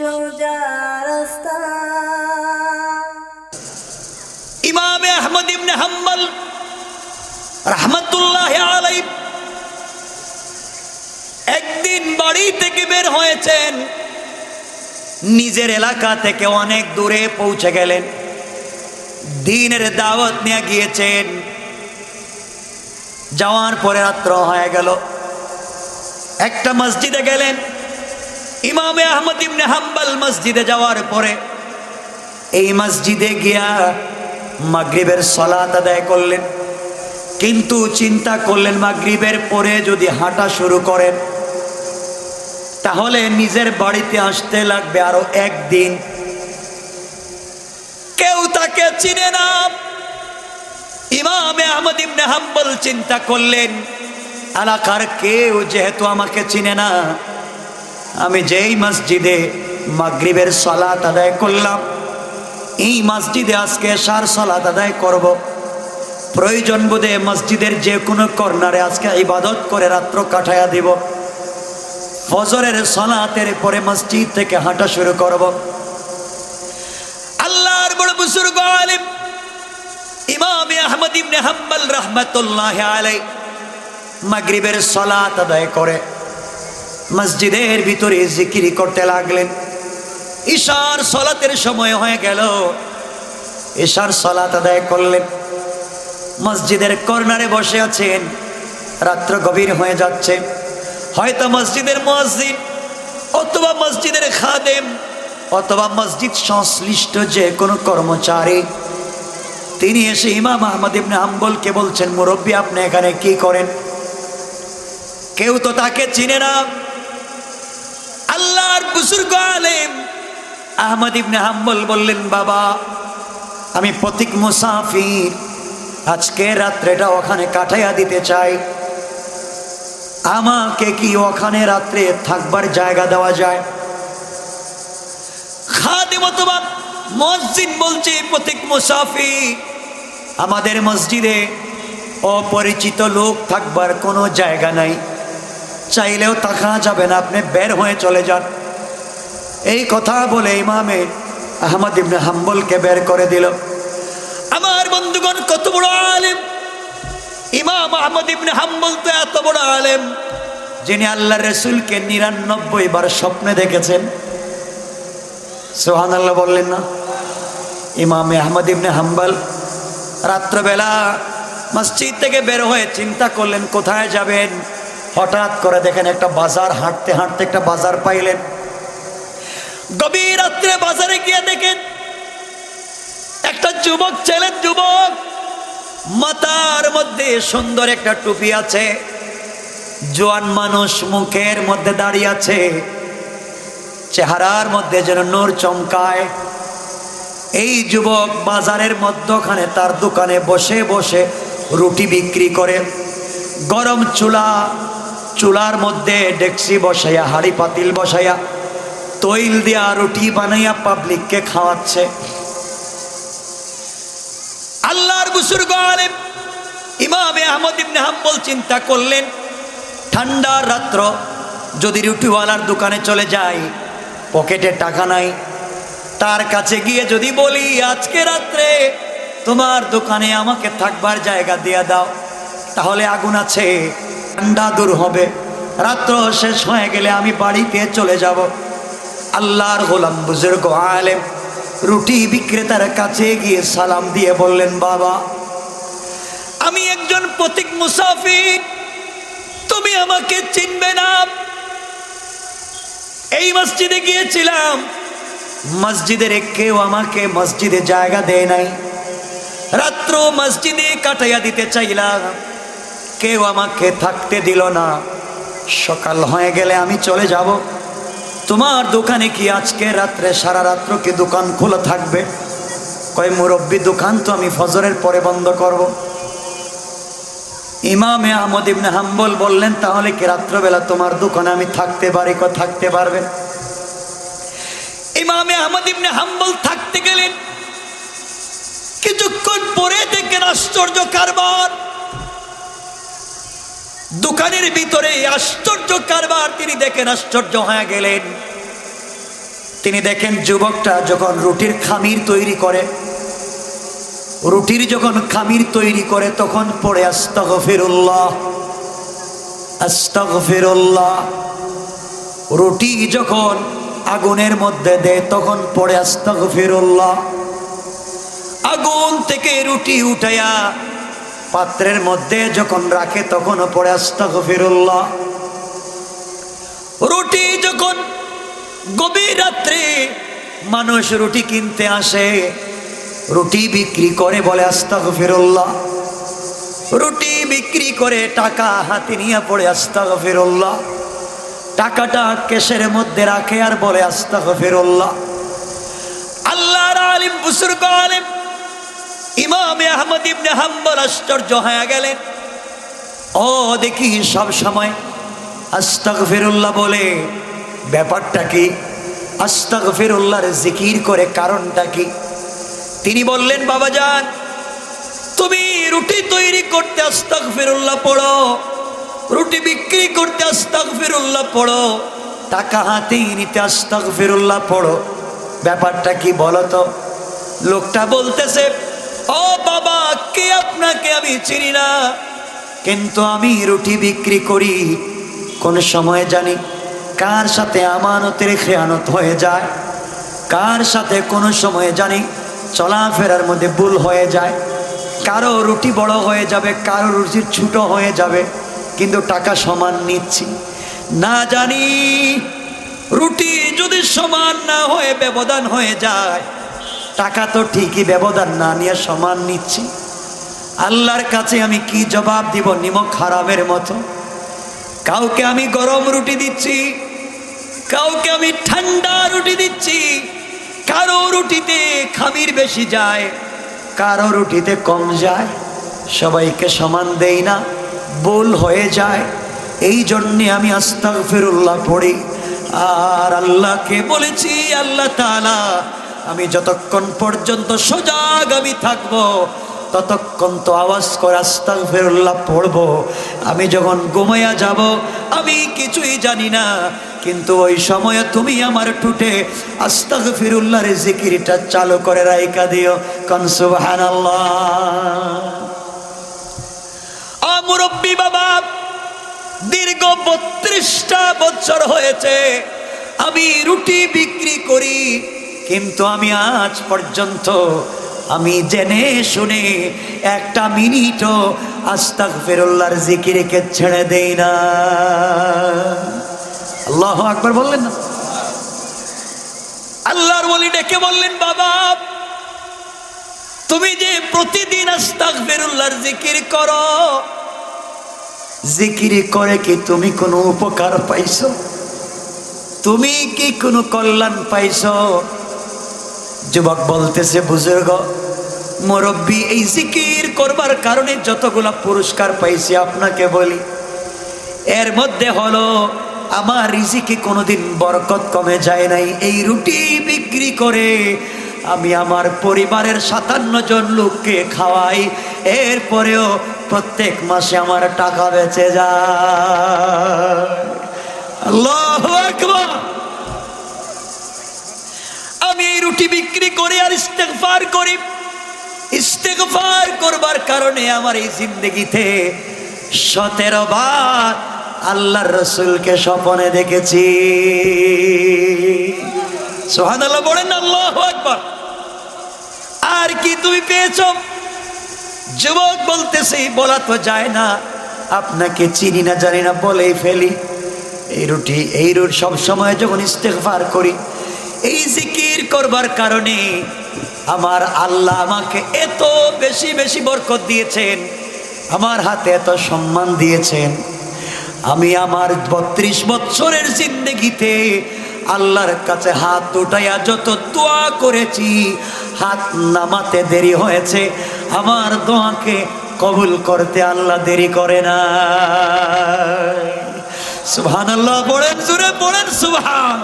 সোজা রাস্তা। ইমাম আহমদ ইবনে হাম্বল রাহমাতুল্লাহি আলাইহি একদিন বাড়ি থেকে বের হয়েছেন, নিজের এলাকা থেকে অনেক দূরে পৌঁছে গেলেন, দ্বীনের দাওয়াত নিয়ে গিয়েছেন। যাওয়ার পরে রাত্র হয়ে গেল, একটা মসজিদে গেলেন। ইমাম আহমদ ইবনে হাম্বল মসজিদে যাওয়ার পরে এই মসজিদে গিয়া মাগরিবের সালাত আদায় করলেন, কিন্তু চিন্তা করলেন মাগরিবের পরে যদি হাঁটা শুরু করেন তাহলে নিজের বাড়িতে আসতে লাগবে আরো একদিন। কেউ তাকে চিনে না। ইমাম আহমদ ইবনে হাম্বল চিন্তা করলেন, এলাকার কেউ যেহেতু আমাকে চিনে না, আমি যেই মসজিদে মাগরিবের সালাত আদায় করলাম এই মসজিদে আজকে এশার সালাত আদায় করব। প্রয়োজন বোধে মসজিদের যে কোনো কর্নারে আজকে ইবাদত করে রাত্র কাটাইয়া দিব। ফজরের সালাতের পরে মসজিদ থেকে হাঁটা শুরু করব। আল্লাহর বড় বুজুর্গ আলেম ইমাম আহমদ ইবনে হাম্বল রাহমাতুল্লাহি আলাইহি মাগরিবের সালাত আদায় করে মসজিদের ভিতরে জিকির করতে লাগলেন। ইশার সালাতের সময় হয়ে গেল, ইশার সালাত আদায় করলেন। মসজিদের কর্নারে বসে আছেন, রাত্র গভীর হয়ে যাচ্ছে। হয়তো মসজিদের মুয়াজ্জিন অথবা মসজিদের খাদেম অথবা মসজিদ সংশ্লিষ্ট যে কোনো কর্মচারী তিনি এসে ইমাম আহমদ ইবনে হাম্বলকে বলছেন, মুরব্বী আপনি এখানে কি করেন? কেউ তো তাকে চিনে না। আল্লাহর বুজুর্গ আলেম আহমদ ইবনে হাম্বল বললেন, বাবা আমি পথিক মুসাফির, আজকে রাত্রেটা ওখানে কাটাইয়া দিতে চাই, আমাকে কি ওখানে রাত্রে থাকবার জায়গা দেওয়া যায়? খাদেম অথবা মুয়াজ্জিন বলছে, পথিক মুসাফির, আমাদের মসজিদে অপরিচিত লোক থাকবার কোনো জায়গা নাই, চাইলেও থাকা যাবে না, আপনি বের হয়ে চলে যান। এই কথা বলে ইমামে আহমদ ইবনে হাম্বলকে বের করে দিল। আমার বন্ধুগণ, কত বড় আলেম ইমাম আহমদ ইবনে হাম্বল! তো এত বড় আলেম যিনি আল্লাহ রসুলকে 99 বার স্বপ্নে দেখেছেন। সুবহানাল্লাহ বললেন না? ইমাম আহমদ ইবনে হাম্বল রাত্রবেলা মসজিদ থেকে বের হয়ে চিন্তা করলেন কোথায় যাবেন। হঠাৎ করে দেখেন একটা বাজার, হাঁটতে হাঁটতে একটা বাজার পাইলেন। গভীর রাত্রে বাজারে গিয়ে দেখেন একটা যুবক ছেলে, যুবক মাথার মধ্যে সুন্দর একটা টুপি আছে, জোয়ান মানুষ, মুখের মধ্যে দাড়ি আছে, চেহারার মধ্যে যেন নূর চমকায়। এই যুবক বাজারের মধ্যখানে তার দোকানে বসে বসে রুটি বিক্রি করে। গরম চুলার মধ্যে ডেকসি বসাইয়া, হাড়ি পাতিল বসাইয়া তৈল দিয়া রুটি বানাইয়া পাবলিককে খাওয়াচ্ছে। আল্লাহর বুজুর্গ আলেম ইমাম আহমদ ইবনে হাম্বল চিন্তা করলেন, ঠান্ডা রাত্র যদি রুটিওয়ালার দোকানে চলে যাই, পকেটে টাকা নাই, তার কাছে গিয়ে যদি বলি আজকে রাত্রে তোমার দোকানে আমাকে থাকবার জায়গা দিয়ে দাও, তাহলে আগুন আছে, ঠান্ডা দূর হবে, রাত্র শেষ হয়ে গেলে আমি বাড়িতে চলে যাব। আল্লাহর গোলাম বুজুর্গ আলেম রুটি বিক্রেতার কাছে গিয়ে সালাম দিয়ে বললেন, বাবা আমি একজন পথিক মুসাফির, তুমি আমাকে চিনবে না। এই মসজিদে গিয়েছিলাম, মসজিদের কেউ আমাকে মসজিদে জায়গা দেয় নাই, রাত্র মসজিদে কাটাইয়া দিতে চাইলাম, কেউ আমাকে থাকতে দিল না, সকাল হয়ে গেলে আমি চলে যাব। তোমার দোকানে কি আজকে রাত্রে সারা রাত্র কি দোকান খোলা থাকবে? কয়, মুরব্বী দোকান তো আমি ফজরের পরে বন্ধ করব। ইমাম আহমদ ইবনে হাম্বল বললেন, তাহলে কি রাত্রবেলা তোমার দোকানে আমি থাকতে পারি? কয়, থাকতে পারবেন। ইমাম আহমদ ইবনে হাম্বল থাকতে গেলেন। কিছুক্ষণ পরে দেখেন আশ্চর্য কারবার, দোকানের ভিতরে আশ্চর্য কারবার। তিনি দেখেন, আশ্চর্য হয়ে গেলেন। তিনি দেখেন যুবকটা যখন রুটির খামির তৈরি করে, রুটির যখন খামির তৈরি করে তখন পড়ে আস্তাগফিরুল্লাহ আস্তাগফিরুল্লাহ। রুটি যখন আগুনের মধ্যে দেয় তখন পড়ে আস্তাগফিরুল্লাহ। আগুন থেকে রুটি উঠাইয়া পাত্রের মধ্যে যখন রাখে তখনও পড়ে আস্তাগফিরুল্লাহ। রুটি যখন গভীর রাত্রে মানুষ রুটি কিনতে আসে, রুটি বিক্রি করে বলে আস্তাগফিরুল্লাহ। রুটি বিক্রি করে টাকা হাতে নিয়ে পড়ে আস্তাগফিরুল্লাহ। টাকাটা কেশের মধ্যে রাখে আর বলে আস্তাগফিরুল্লাহ। আল্লাহর আলিম বুজুর্গ আলিম ইমাম আহমদ ইবনে হাম্বল আশ্চর্য হয়ে গেলেন। ও দেখি সব সময় আস্তাগফিরুল্লাহ বলে, ব্যাপারটা কি? আস্তাগফিরুল্লাহর জিকির করে কারণটা কি? তিনি বললেন, বাবাজান, তুমি রুটি তৈরি করতে আস্তাগফিরুল্লাহ পড়ো, রুটি বিক্রি করতে আস্তাগফিরুল্লাহ পড়ো, টাকা হাতে নিতে আস্তাগফিরুল্লাহ পড়ো, ব্যাপারটা কি বলো তো? লোকটা বলতেছে, ও বাবা, কে আপনাকে আমি চিনি না, কিন্তু আমি রুটি বিক্রি করি। কোন সময় জানি কার সাথে আমানতের খেয়ানত হয়ে যায়, কার সাথে কোন সময় জানি চলাফেরার মধ্যে ভুল হয়ে যায়। কারো রুটি বড় হয়ে যাবে, কারো রুটি ছোট হয়ে যাবে, কিন্তু টাকা সমান নিচ্ছি। না জানি রুটি যদি সমান না হয়ে ব্যবধান হয়ে যায়, টাকা তো ঠিকই ব্যবধান না নিয়ে সমান নিচ্ছি। আল্লাহর কাছে আমি কি জবাব দিব? নিমক হারামের মতো। কাউকে আমি গরম রুটি দিচ্ছি, কাউকে আমি ঠান্ডা রুটি দিচ্ছি। কারো রুটিতে খামির বেশি যায়, কারো রুটিতে কম যায়, সবাইকে সমান দেই না, ভুল হয়ে যায়। এই জন্যে আমি আস্তাগফিরুল্লাহ পড়ি। আর আল্লাহকে বলেছি, আল্লাহ তাআলা, আমি যতক্ষণ পর্যন্ত সজাগ আমি থাকবো ততক্ষণ তো আওয়াজ করে আস্তাগফিরুল্লাহ পড়বো। আমি যখন ঘুমাইয়া যাব আমি কিছুই জানি না, কিন্তু ওই সময়ে তুমি আমার ঠোঁটে আস্তাগফিরুল্লাহর জিকিরটা চালু করে রাইখা দিও। কোন সুবহানাল্লাহ। মুরব্বী বাবা, দীর্ঘ 32টা বছর হয়েছে আমি রুটি বিক্রি করি, কিন্তু আমি আজ পর্যন্ত আমি জেনে শুনে একটা মিনিটও আস্তাগফিরুল্লাহর জিকিরকে ছেড়ে দেই না। আল্লাহু আকবার বললেন না? আল্লাহর ওলি ডেকে বললেন, বাবা, তুমি যে প্রতিদিন আস্তাগফিরুল্লাহর জিকির করো, জিকির করে কি তুমি কোনো উপকার পাইছো? তুমি কি কোনো কল্যাণ পাইছো? যুবক বলতেছে, বুজুর্গ মুরব্বী, এই জিকির করবার কারণে যতগুলা পুরস্কার পাইছি আপনাকে বলি, এর মধ্যে হলো আমার রিজিকে কোনোদিন বরকত কমে যায় নাই। এই রুটি বিক্রি করে আমি আমার পরিবারের 57 জন লোককে খাওয়াই, এরপরেও প্রত্যেক মাসে আমার টাকা বেঁচে যায়। আল্লাহু আকবার। আমি এই রুটি বিক্রি করে আর ইস্তেগফার করি। ইস্তেগফার করবার কারণে আমার এই জিন্দেগিতে 17 বার আল্লাহর রাসূলকে স্বপ্নে দেখেছি। সুবহানাল্লাহ বলেন, আল্লাহু আকবার। আর কি তুমি পেয়েছো? যুবক বলতেছে, বলা তো যায় না, আপনাকে চিনি না জানি না বলেই ফেলি। এই রুটি সব সময় যখন ইস্তেগফার করি, এই জিকির করবার কারণে আমার আল্লাহ আমাকে এত বেশি বেশি বরকত দিয়েছেন, আমার হাতে এত সম্মান দিয়েছেন। আমি আমার 32 বছরের জিন্দেগিতে আল্লাহর কাছে হাত উঠাইয়া যত দোয়া করেছি, হাত নামাতে দেরি হয়েছে, আমার দোয়াকে কবুল করতে আল্লাহ দেরি করে না। সুবহানাল্লাহ বলেন, জোরে বলেন সুবহান।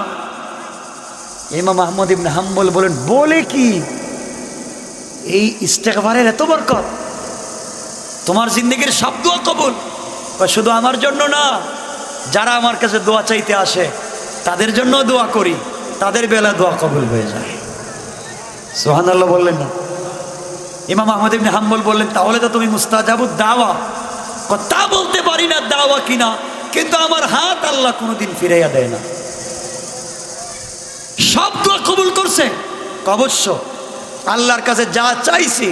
ইমাম আহমদ ইবনে হাম্বল বলেন, বলে কি এই ইস্তেগফারের এত বরকত? তোমার জিন্দেগির সব দোয়া কবুল। শুধু আমার জন্য না, যারা আমার কাছে দোয়া চাইতে আসে তাদের জন্য দোয়া করি। তাদের বেলা দোয়া কবুল হয়ে যায়। সুবহানাল্লাহ বললেন না? ইমাম আহমদ ইবনে হাম্বল বললেন, তাহলে তো তুমি মুস্তাজাবুদ দাওয়া। তা বলতে পারি না দাওয়া কিনা, কিন্তু আমার হাত আল্লাহ কোনোদিন ফিরাইয়া দেয় না। সব দোয়া কবুল করছে অবশ্য, আল্লাহর কাছে যা চাইছি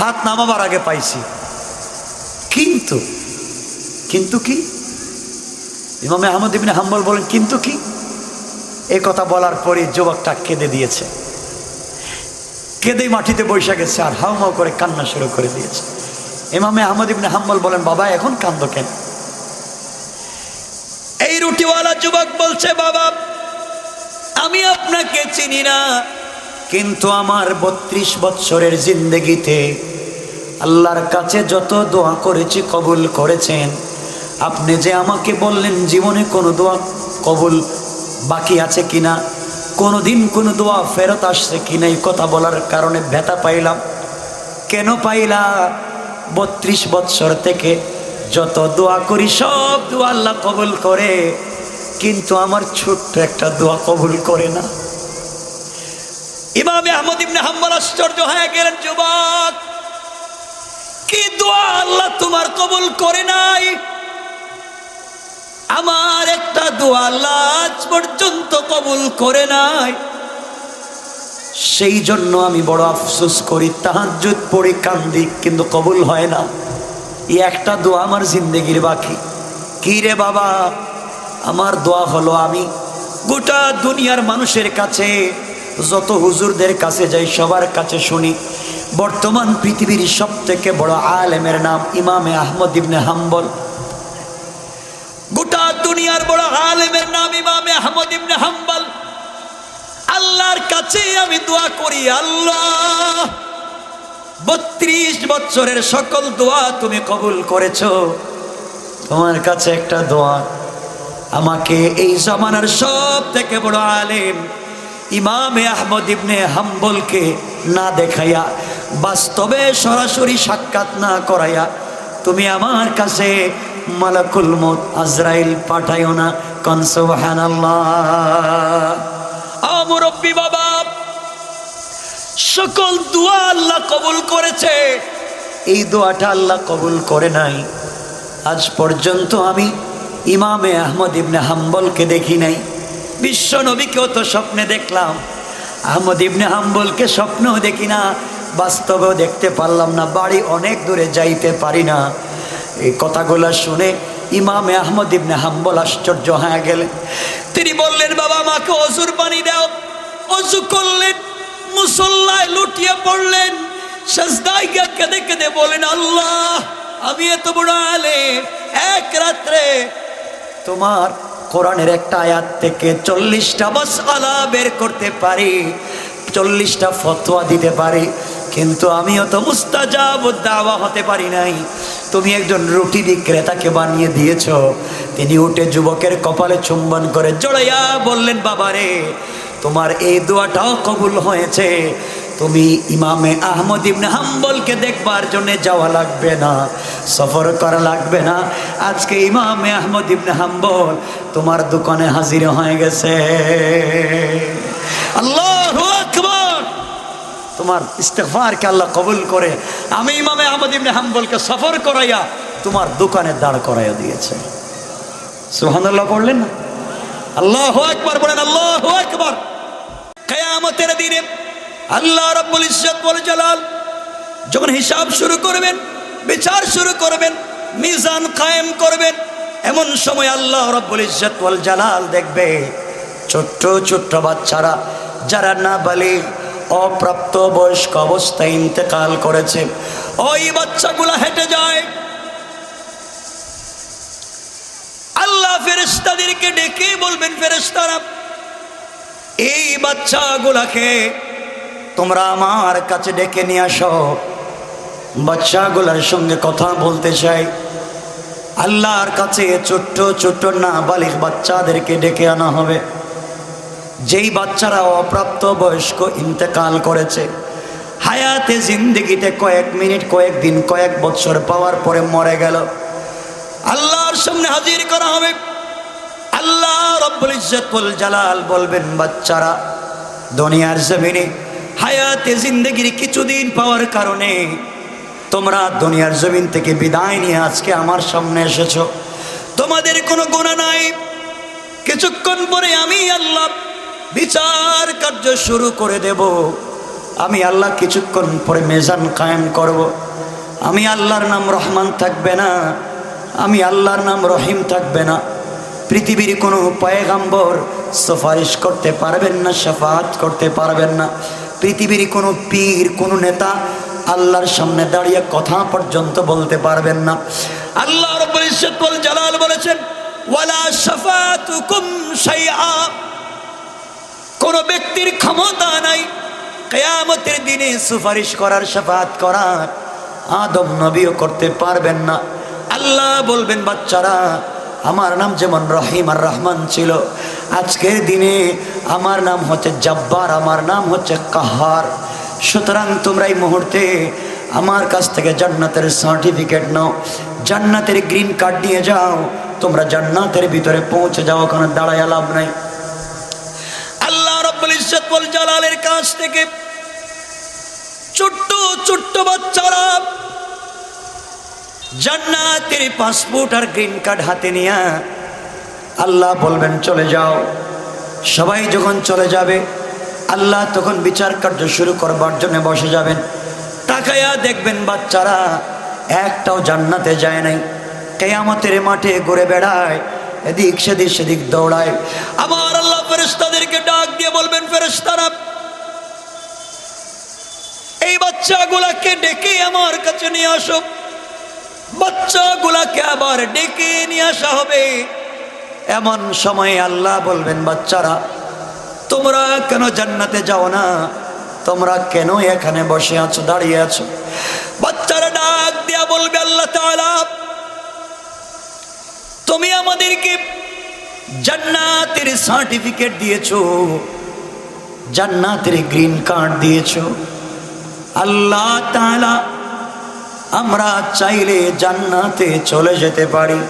হাত নামাবার আগে পাইছি। কিন্তু কিন্তু কি? ইমাম আহমদ ইবনে হাম্বল বলেন, কিন্তু কি? এই কথা বলার পরে যুবকটা কেঁদে দিয়েছে, কেঁদে মাটিতে বসে গেছে আর হাউমাউ করে কান্না শুরু করে দিয়েছে। ইমাম আহমদ ইবনে হাম্বল বলেন, বাবা এখন কান্দো কেন? এই রুটিওয়ালা যুবক বলছে, বাবা আমি আপনাকে চিনি না, কিন্তু আমার 32 বৎসরের জিন্দেগিতে আল্লাহর কাছে যত দোয়া করেছি কবুল করেছেন। আপনি যে আমাকে বললেন জীবনে কোনো দোয়া কবুল বাকি আছে কিনা, কোনোদিন কোনো দোয়া ফেরত আসছে কিনা, এই কথা বলার কারণে ব্যথা পাইলাম। কেন পাইলা? 32 বৎসর থেকে যত দোয়া করি সব দোয়া আল্লাহ কবুল করে, কিন্তু আমার ছোট্ট একটা দোয়া কবুল করে না। ইমাম আহমদ ইবনে হাম্বল আশ্চর্য হয়ে গেলেন, যুবক কি দোয়া আল্লাহ তোমার কবুল করে নাই? আমার একটা দোয়া আল্লাহ আজ পর্যন্ত কবুল করে নাই, সেই জন্য আমি বড় আফসোস করি, তাহাজ্জুদ পড়ি কান্দি, কিন্তু কবুল হয় না। এই একটা দোয়া আমার জিন্দেগির বাকি। কি রে বাবা? আমার দোয়া হলো আমি গোটা দুনিয়ার মানুষের কাছে, যত হুজুরদের কাছে যাই সবার কাছে শুনি, বর্তমান পৃথিবীর সব থেকে বড় আলেমের নাম ইমামে আহমদ ইবনে হাম্বল। গোটা দুনিয়ার বড় আলেমের নাম ইমামে আহমদ ইবনে হাম্বল। আল্লাহর কাছে আমি দোয়া করি, আল্লাহ 32 বছরের সকল দোয়া তুমি কবুল করেছো, তোমার কাছে একটা দোয়া, আমাকে এই জামানার সব থেকে বড় আলেম ইমামে আহমদ ইবনে হাম্বলকে না দেখাইয়া, বাস্তবে সরাসরি সাক্ষাৎ না করাইয়া তুমি আমার কাছে মালাকুল মউত আজরাইল পাঠাইও না। কোন সুবহানাল্লাহ। মুরব্বী বাবা, সকল দোয়া আল্লাহ কবুল করেছে, এই দোয়াটা আল্লাহ কবুল করে নাই। আজ পর্যন্ত আমি ইমামে আহমদ ইবনে হাম্বলকে দেখি নাই। বিশ্ব নবীকেও তো স্বপ্নে দেখলাম, আহমদ ইবনে হাম্বলকে স্বপ্নেও দেখি না, বাস্তবেও দেখতে পারলাম না, বাড়ি অনেক দূরে যাইতে পারি না। এই কথাগুলো শুনে ইমামে আহমদ ইবনে হাম্বল আশ্চর্য হয়ে গেলেন। তিনি বললেন, বাবা আমাকে অজুর পানি দাও। অজু করলেন, মুসল্লায় লুটিয়ে পড়লেন, সাজদায় গিয়ে কেঁদে কেঁদে বলেন, আল্লাহ আমি এত বড় আলেম, এক রাত্রে তোমার কোরআনের একটা আয়াত থেকে 40টা মাসআলা বের করতে পারি, 40টা ফতোয়া দিতে পারি, কিন্তু আমিও তো মুস্তাজাবুদ দাওয়া হতে পারি নাই। তুমি একজন রুটি বিক্রেতাকে বানিয়ে দিয়েছ। তিনি উঠে যুবকের কপালে চুম্বন করে জড়াইয়া বললেন, বাবারে তোমার এই দোয়াটাও কবুল হয়েছে, তুমি ইমামে আহমদ ইবনে হাম্বলকে দেখবার জন্য যাওয়া লাগবে না, সফর করা লাগবে না। আজকে ইমামে আহমদ ইবনে হাম্বল তোমার দোকানে হাজির হয়ে গেছে। আল্লাহু আকবার। তোমার ইস্তেগফারকে আল্লাহ কবুল করে আমি ইমামে আহমদ ইবনে হাম্বলকে সফর করাইয়া তোমার দোকানে দাঁড় করাইয়া দিয়েছে। সুবহানাল্লাহ পড়লেন না? আল্লাহু আকবার বলেন, আল্লাহু আকবার। কিয়ামতের দিনে আল্লাহ রাব্বুল ইজ্জত ওয়াল জালাল যখন হিসাব শুরু করবেন, বিচার শুরু করবেন, মিজান কায়েম করবেন, এমন সময় আল্লাহ রাব্বুল ইজ্জত ওয়াল জালাল দেখবে ছোট্ট ছোট্ট বাচ্চারা যারা নাবালিগ অপ্রাপ্ত বয়স্ক অবস্থায় ইন্তেকাল করেছে, ওই বাচ্চাগুলা হেঁটে যায়। আল্লাহ ফেরেশতাদেরকে ডেকে বলবেন, ফেরেশতারা এই বাচ্চাগুলাকে তোমরা আমার কাছে ডেকে নিয়ে আসো, বাচ্চাগুলার সঙ্গে কথা বলতে চাই। আল্লাহর কাছে ছোট্ট ছোট্ট নাবালিগ বাচ্চাদেরকে ডেকে আনা হবে, যেই বাচ্চারা অপ্রাপ্ত বয়স্ক ইন্তেকাল করেছে, হায়াতে জিন্দেগিতে কয়েক মিনিট, কয়েক দিন, কয়েক বছর পাওয়ার পরে মরে গেল। আল্লাহর সামনে হাজির করা হবে। আল্লাহ রব্বুল ইজ্জত ওয়াল জালাল বলবেন, বাচ্চারা দুনিয়ার জমিনে হায়াতে জিন্দেগির কিছুদিন পাওয়ার কারণে তোমরা দুনিয়ার জমিন থেকে বিদায় নিয়ে আজকে আমার সামনে এসেছো। তোমাদের কোনো গুনাহ নাই। কিছুক্ষণ পরে আমি আল্লাহ বিচার কার্য শুরু করে দেব। আমি আল্লাহ কিছুক্ষণ পরে মেজান কায়েম করব। আমি আল্লাহর নাম রহমান থাকবে না, আমি আল্লাহর নাম রহিম থাকবে না। পৃথিবীর কোনো পয়গাম্বর সুপারিশ করতে পারবেন না, শাফাআত করতে পারবেন না। পৃথিবীর কোনো পীর, কোনো নেতা আল্লাহর সামনে দাঁড়িয়ে কথা পর্যন্ত বলতে পারবেন না। আল্লাহ রাব্বুল ইজ্জত ওয়াল জালাল বলেছেন, ওয়ালা শাফাআতুকুম শাইআ। কোন ব্যক্তির ক্ষমতা নাই কিয়ামতের দিনে সুপারিশ করার, শাফাআত করার। আদম নবীও করতে পারবেন না। আল্লাহ বলবেন, বাচ্চারা আমার নাম যেমন রহিম আর রহমান ছিল, আজকের দিনে আমার নাম হচ্ছে জব্বার, আমার নাম হচ্ছে কাহার। সুতরাং তোমরা এই মুহূর্তে আমার কাছ থেকে জান্নাতের সার্টিফিকেট নাও, জান্নাতের গ্রিন কার্ড নিয়ে যাও। তোমরা জান্নাতের ভিতরে পৌঁছে যাও, ওখানে দাঁড়ায় লাভ নাই। আল্লাহ রাব্বুল ইজ্জত ওয়াল জালালের কাছ থেকে ছোট্ট ছোট্ট বাচ্চারা জান্নাতের পাসপোর্ট আর গ্রিন কার্ড হাতে নিয়ে আল্লাহ বলবেন, চলে যাও। সবাই যখন চলে যাবে, আল্লাহ তখন বিচার কার্য শুরু করবার জন্য বসে যাবেন। তাকায়া দেখবেন বাচ্চারা একটাও জান্নাতে যায় নাই, কিয়ামতের মাঠে ঘুরে বেড়ায়, এদিক সেদিক সেদিক দৌড়ায়। আমার আল্লাহ ফেরেশতাদেরকে ডাক দিয়ে বলবেন, ফেরেশতারা এই বাচ্চাগুলাকে ডেকে আমার কাছে নিয়ে আসো। বাচ্চাগুলাকে আবার ডেকে নিয়ে আসা হবে। এমন সময় আল্লাহ বলবেন, বাচ্চারা তোমরা কেন জান্নাতে যাও না? তোমরা কেন এখানে বসে আছো, দাঁড়িয়ে আছো? বাচ্চারা ডাক দিয়া বলবে, আল্লাহ তাআলা তুমি আমাদেরকে জান্নাতের সার্টিফিকেট দিয়েছো, জান্নাতের গ্রিন কার্ড দিয়েছো। আল্লাহ তাআলা আমরা চাইলে জান্নাতে চলে যেতে পারি।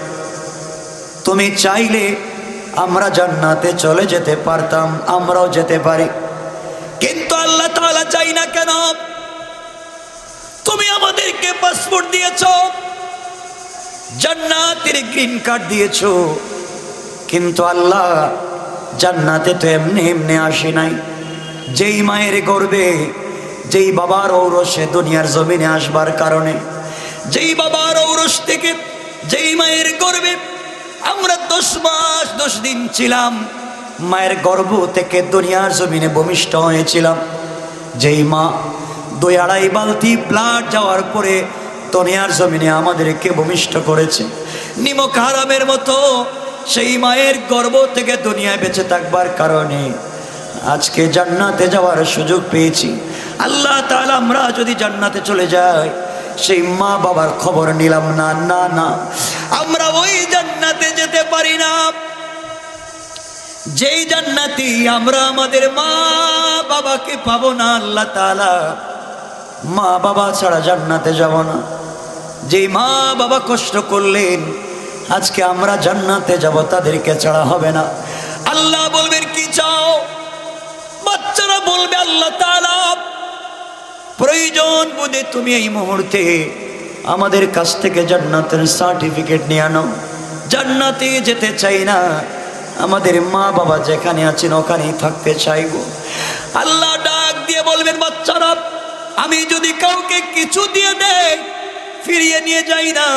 তুমি চাইলে আমরা জান্নাতে চলে যেতে পারতাম, আমরাও যেতে পারি। কিন্তু আল্লাহ তাআলা চাই না কেন? তুমি আমাদেরকে পাসপোর্ট দিয়েছো, জান্নাতের গ্রিন কার্ড দিয়েছো, কিন্তু আল্লাহ জান্নাতে তো এমনি এমনি আসে নাই। যেই মায়ের গর্ভে, যেই বাবার ঔরসে দুনিয়ার জমিনে আসবার কারণে, যেই বাবার ঔরস থেকে, যেই মায়ের গর্ভে আমরা 10 মাস 10 দিন ছিলাম, মায়ের গর্ভ থেকে দুনিয়ার জমিনে ভূমিষ্ঠ হয়েছিলাম, যেই মা 2-2.5 বালতি ব্লাড যাওয়ার পরে দুনিয়ার জমিনে আমাদেরকে ভূমিষ্ঠ করেছে, নিমক হারামের মতো সেই মায়ের গর্ভ থেকে দুনিয়ায় বেঁচে থাকবার কারণে আজকে জান্নাতে যাওয়ার সুযোগ পেয়েছি। আল্লাহ তাআলা আমরা যদি জান্নাতে চলে যাই, সেই মা বাবার খবর নিলাম না, না না, আমরা ওই জান্নাতে যেতে পারি না যেই জান্নাতে আমরা আমাদের মা বাবাকে পাবো না। আল্লাহ তাআলা মা বাবা ছাড়া জান্নাতে যাব না। যেই মা বাবা কষ্ট করলেন, আজকে আমরা জান্নাতে যাব, তাদেরকে ছাড়া হবে না। আল্লাহ বলবেন, কি চাও? বাচ্চারা বলবে, আল্লাহ তাআলা প্রয়োজন বোধে তুমি এই মুহূর্তে আমাদের কাছ থেকে জান্নাতের সার্টিফিকেট নিয়ে আনো। জান্নাতে যেতে চাই না, আমাদের মা বাবা যেখানে আছেন ওখানেই থাকতে চাইব। আল্লাহ ডাক দিয়ে বলবেন, বাচ্চারা আমি যদি কাউকে কিছু দিয়ে দেই ফিরিয়ে নিয়ে যাই না,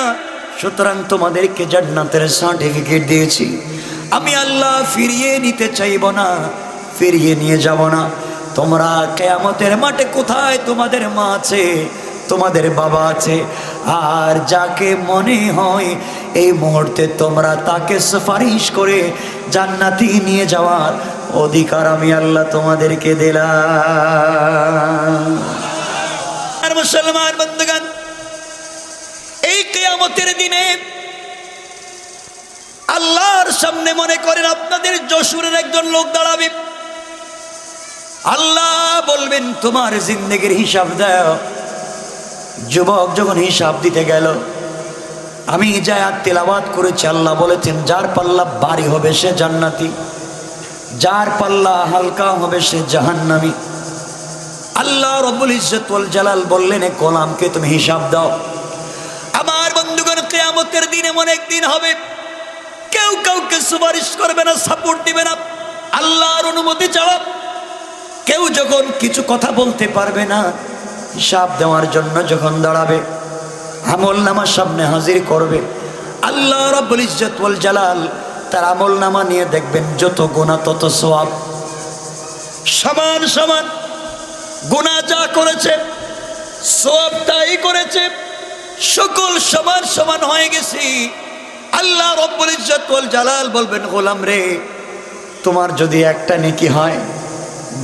সুতরাং তোমাদেরকে জান্নাতের সার্টিফিকেট দিয়েছি, আমি আল্লাহ ফিরিয়ে নিতে চাইব না, ফিরিয়ে নিয়ে যাব না। তোমরা কিয়ামতের মাঠে কোথায় তোমাদের মা আছে, তোমাদের বাবা আছে, আর যাকে মনে হয় এই মুহূর্তে তোমরা তাকে সুপারিশ করে জান্নাতে নিয়ে যাওয়ার অধিকার আমি আল্লাহ তোমাদেরকে দিলাম। আর মুসলমান বন্ধুগণ, এই কিয়ামতের দিনে আল্লাহর সামনে মনে করেন আপনাদের যশোরের একজন লোক দাঁড়াবে। আল্লাহ বলবেন, তোমার জিন্দেগির হিসাব দাও। যুবক যখন হিসাব দিতে গেল, আমি যা তেলাওয়াত করেছি আল্লাহ বলেছেন যার পাল্লা ভারী হবে সে জান্নাতি, যার পাল্লা হালকা হবে সে জাহান্নামী। আল্লাহ রব্বুল ইজ্জত ওয়াল জালাল বললেন এ গোলামকে তুমি হিসাব দাও। আমার বন্ধুগণ, কিয়ামতের দিন এমন একদিন হবে কেউ কাউকে সুপারিশ করবে না, সাপোর্ট দিবে না আল্লাহর অনুমতি ছাড়া। কেউ যখন কিছু কথা বলতে পারবে না, হিসাব দেওয়ার জন্য যখন দাঁড়াবে, আমলনামা সামনে হাজির করবে, আল্লাহ রাব্বুল ইজ্জত ওয়াল জালাল তার আমলনামা নিয়ে দেখবেন যত গুনাহ তত সওয়াব। সমান সমান গুনাহ যা করেছে সওয়াব তাই করেছে, সকল সমান সমান হয়ে গেছে। আল্লাহ রাব্বুল ইজ্জত ওয়াল জালাল বলবেন গোলাম রে, তোমার যদি একটা নেকি হয়,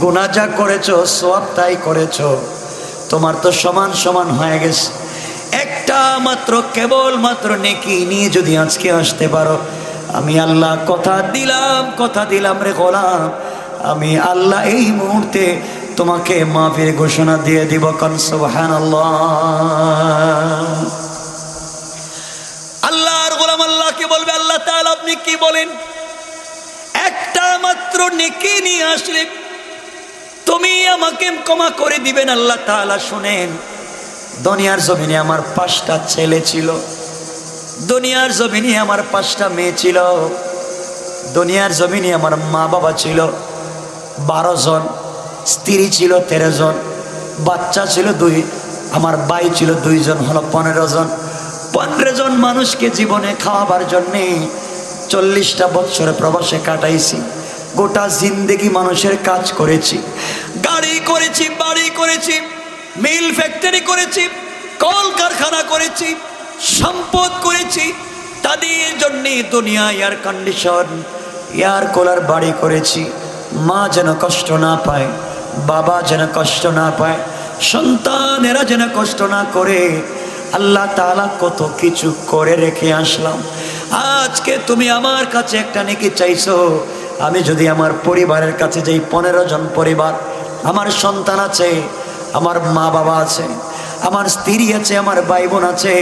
গুনাহ যা করেছো সওয়াব তাই করেছো, তোমার তো সমান সমান হয়ে গেছে। একটা মাত্র কেবল মাত্র নেকি নিয়ে যদি আজকে আসতে পারো, আমি আল্লাহ কথা দিলাম রে গোলাম, আমি আল্লাহ এই মুহূর্তে তোমাকে মাফের ঘোষণা দিয়ে দিব। কোন সুবহানাল্লাহ। আল্লাহর গোলাম আল্লাহকে বলবে আল্লাহ তাআলা আপনি কি বলেন? একটা মাত্র নেকি নিয়ে আসলে তুমি আমাকে ক্ষমা করে দিবেন। আল্লাহ তাআলা শুনেন, দুনিয়ার জমিনে আমার 5টা ছেলে ছিল, দুনিয়ার জমিনে আমার 5টা মেয়ে ছিল, দুনিয়ার জমিনে আমার মা বাবা ছিল 12 জন, স্ত্রী ছিল 13 জন, বাচ্চা ছিল 2, আমার ভাই ছিল 2 জন, হলো 15 জন। 15 জন মানুষকে জীবনে খাওয়াবার জন্যে 40টা বছর প্রবাসে কাটাইছি। গোটা জিন্দেগি মানুষের কাজ করেছি, গাড়ি করেছি, বাড়ি করেছি, মিল ফ্যাক্টরি করেছি, কল কারখানা করেছি, সম্পদ করেছি। তাদের জন্য দুনিয়া এয়ার কন্ডিশন, এয়ার কুলার বাড়ি করেছি। মা যেন কষ্ট না পায়, বাবা যেন কষ্ট না পায়, সন্তানেরা যেন কষ্ট না করে, আল্লাহ তাআলা কত কিছু করে রেখে আসলাম। আজকে তুমি আমার কাছে একটা নেকি চাইছো, আমি যদি আমার পরিবারের কাছে যাই, 15 জন পরিবার, আমার সন্তান আছে, আমার মা বাবা আছে, আমার স্ত্রী আছে, আমার ভাই বোন আছে,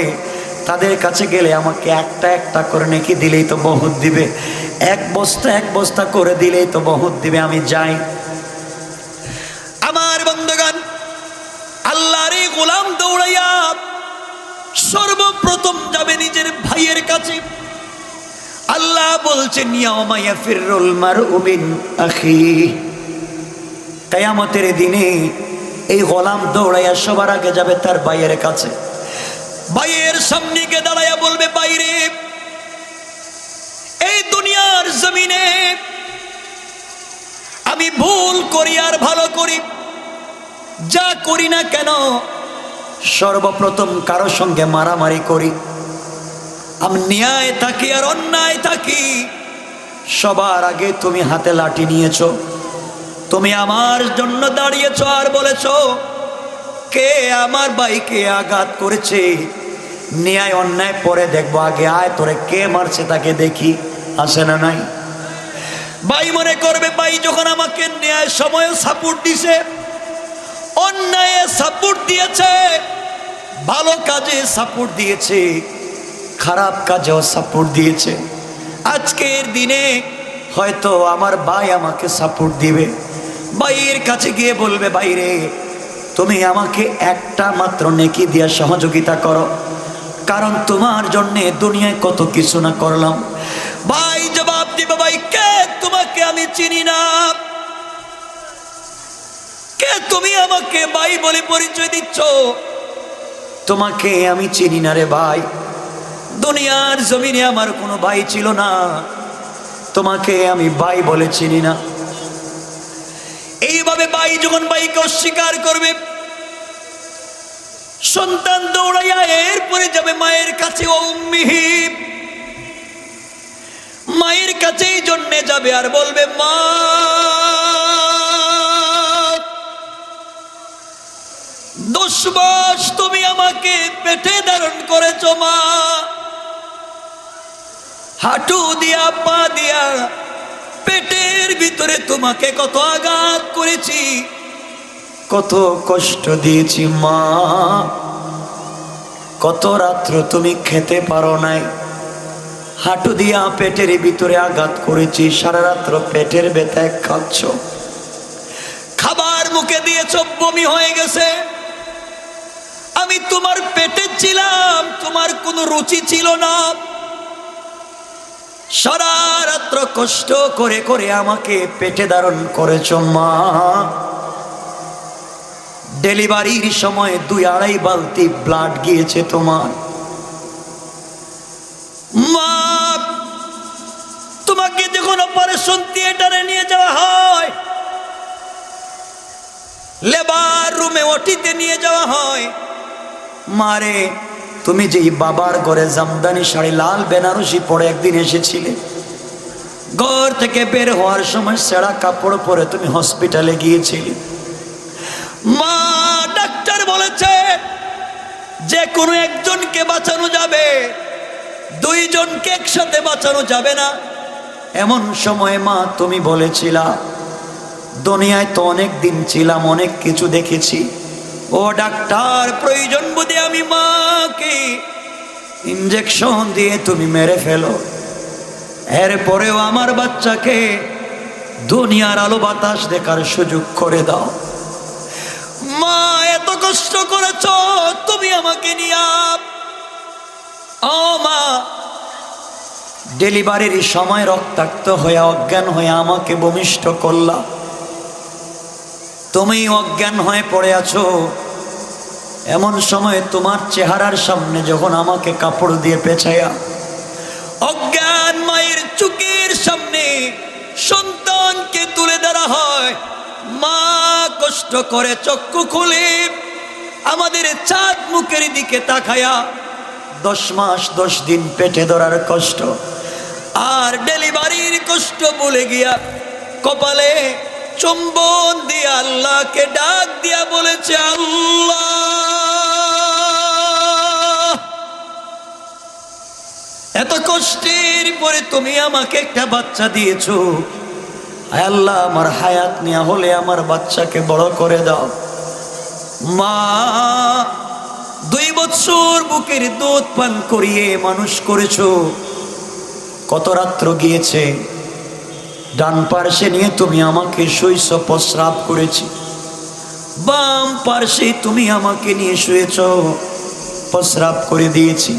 তাদের কাছে গেলে আমাকে একটা একটা করে নেকি দিলেই তো বহুত দিবে, এক বস্তা করে দিলেই তো বহুত দিবে। আমি যাই। আমার বন্ধুগণ, আল্লাহর এই গোলাম দৌড়াইয়া সর্বপ্রথম যাবে নিজের ভাইয়ের কাছে। আল্লাহ বলছেন ইয়াউমা ইয়াফিরুল মারউ মিন আখি, কিয়ামতের দিনে এই গোলাম দৌড়াইয়া সবার আগে যাবে তার ভাইয়ের কাছে। ভাইয়ের সামনে গিয়ে দাঁড়াইয়া বলবে, বাইরে এই দুনিয়ার জমিনে আমি ভুল করি আর ভালো করি, যা করি না কেন সর্বপ্রথম কারো সঙ্গে মারামারি করি, আমি ন্যায় থাকি আর অন্যায় থাকি। সবার আগে তুমি হাতে লাঠি নিয়েছো, তুমি আমার জন্য দাঁড়িয়েছো আর বলেছো কে আমার ভাইকে আঘাত করেছে, ন্যায় অন্যায় পরে দেখবো, আগে আয় তোরে কে মারছে তাকে দেখি। আসে না নাই? ভাই মনে করবে ভাই যখন আমাকে ন্যায় সময় সাপোর্ট দিছে, অন্যায়ে সাপোর্ট দিয়েছে, ভালো কাজে সাপোর্ট দিয়েছে, খারাপ কাজেও সাপোর্ট দিয়েছে, আজকের দিনে হয়তো আমার ভাই আমাকে সাপোর্ট দিবে। ভাইয়ের কাছে গিয়ে বলবে, ভাইরে তুমি আমাকে একটা মাত্র নেকি দিয়া সহযোগিতা করো, কারণ তোমার জন্যে দুনিয়ায় কত কিছু না করলাম। ভাই জবাব দিবে, ভাই কে তোমাকে আমি চিনি না, কে তুমি আমাকে ভাই বলে পরিচয় দিচ্ছ, তোমাকে আমি চিনি না রে ভাই, দুনিয়ার জমিনে আমার কোনো ভাই ছিল না, তোমাকে আমি ভাই বলে চিনি না। এইভাবে ভাই যখন ভাইকে অস্বীকার করবে, সন্তান দৌড়াইয়া এরপরে যাবে মায়ের কাছে, ও উম্মিহি, মায়ের কাছেই জন্যে যাবে আর বলবে, মা 10 মাস তুমি আমাকে পেটে ধারণ করেছো মা, হাঁটু দিয়া পা দিয়া পেটের ভিতরে তোমাকে কত আঘাত করেছি, কত কষ্ট দিয়েছি মা, কত রাত্র তুমি খেতে পারো নাই, হাঁটু দিয়া পেটের ভিতরে আঘাত করেছি, সারা রাত্র পেটের ব্যথায় খাচ্ছ, খাবার মুখে দিয়েছ, বমি হয়ে গেছে। আমি তোমার পেটে ছিলাম, তোমার কোনো রুচি ছিল না। সারা রাত্র কষ্ট করে করে আমাকে পেটে ধারণ করেছ মা। ডেলিভারির সময় 2-2.5 বালতি ব্লাড গিয়েছে তোমার। মা, তোমাকে যখন অপারেশন থিয়েটারে নিয়ে যাওয়া হয়, লেবার রুমে ওটিতে নিয়ে যাওয়া হয়, মারে তুমি যেই বাবার ঘরে জামদানি শাড়ি লাল বেনারসি পরে একদিন এসেছিলে, ঘর থেকে বের হওয়ার সময় ছেঁড়া কাপড় পরে তুমি হসপিটালে গিয়েছিলে। মা, ডাক্তার বলেছে যে কোনো একজনকে বাঁচানো যাবে, 2 জনকে একসাথে বাঁচানো যাবে না। এমন সময় মা তুমি বলেছিলা, দুনিয়ায় তো অনেক দিন ছিলাম, অনেক কিছু দেখেছি, ও ডাক্তার প্রয়োজন বুঝে আমি মাকে ইনজেকশন দিয়ে তুমি মেরে ফেলো, এরপরেও আমার বাচ্চাকে দুনিয়ার আলো বাতাস দেখার সুযোগ করে দাও। মা, এত কষ্ট করেছ তুমি আমাকে নিয়ে। ও মা, ডেলিভারির সময় রক্তাক্ত হয়ে অজ্ঞান হয়ে আমাকে ভূমিষ্ঠ করলা, তুমি অজ্ঞান হয়ে পড়ে আছো। এমন সময় তোমার চেহারার সামনে যখন আমাকে কাপড় দিয়ে পেঁচাইয়া অজ্ঞান মায়ের চোখের সামনে সন্তানকে তুলে ধরা হয়, মা কষ্ট করে চক্ষু খুলে আমাদের চাঁদ মুখের দিকে তাকায়া 10 মাস 10 দিন পেটে ধরার কষ্ট আর ডেলিভারির কষ্ট বলে গিয়া কপালে চুম্বন দিয়ে আল্লাহকে ডাক দিয়া বলেছে, আল্লাহ এত কষ্টের পরে তুমি আমাকে একটা বাচ্চা দিয়েছো, আল্লাহ আমার হায়াত নেওয়া হলে আমার বাচ্চাকে বড় করে দাও। মা, 2 বছর বুকের দুধ পান করিয়ে মানুষ করেছো, কত রাত্র গিয়েছে, ডান পার্শ্বে নিয়ে তুমি আমাকে শুয়েছ, প্রস্রাব করেছি, বাম পার্শ্বে তুমি আমাকে নিয়ে শুয়েছ, প্রস্রাব করে দিয়েছি।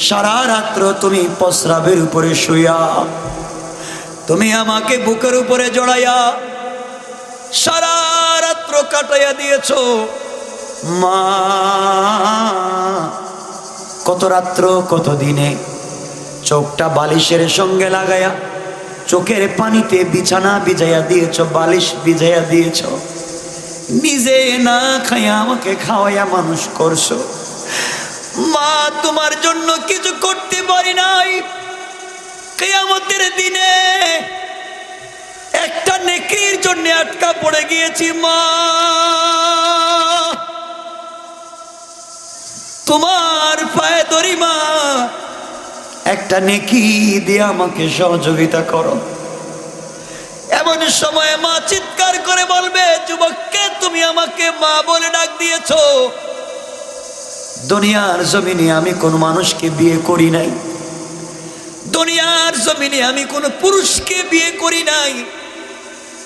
সারা রাত্র তুমি প্রস্রাবের উপরে শুয়া, তুমি আমাকে বুকের উপরে জড়াইয়া সারা রাত্র কাটাইয়া দিয়েছ। মা, কত রাত্র কত দিনে চোখটা বালিশের সঙ্গে লাগায়া চোখের পানিতে বিছানা ভিজাইয়া দিয়েছ, বালিশ ভিজাইয়া দিয়েছ, নিজে না খাইয়া আমাকে খাওয়াইয়া মানুষ করছো। মা, তোমার জন্য কিছু করতে পারি নাই, কিয়ামতের দিনে একটা নেকির জন্য আটকা পড়ে গিয়েছি। মা, তোমার পায়ে ধরি মা, একটা নেকি দিয়ে আমাকে সহযোগিতা করো। এমন সময় মা চিৎকার করে বলবে, যুবককে তুমি আমাকে মা বলে ডাক দিয়েছো। দুনিয়ার জমিনে আমি কোন মানুষকে বিয়ে করি নাই, দুনিয়ার জমিনে আমি কোন পুরুষকে বিয়ে করি নাই,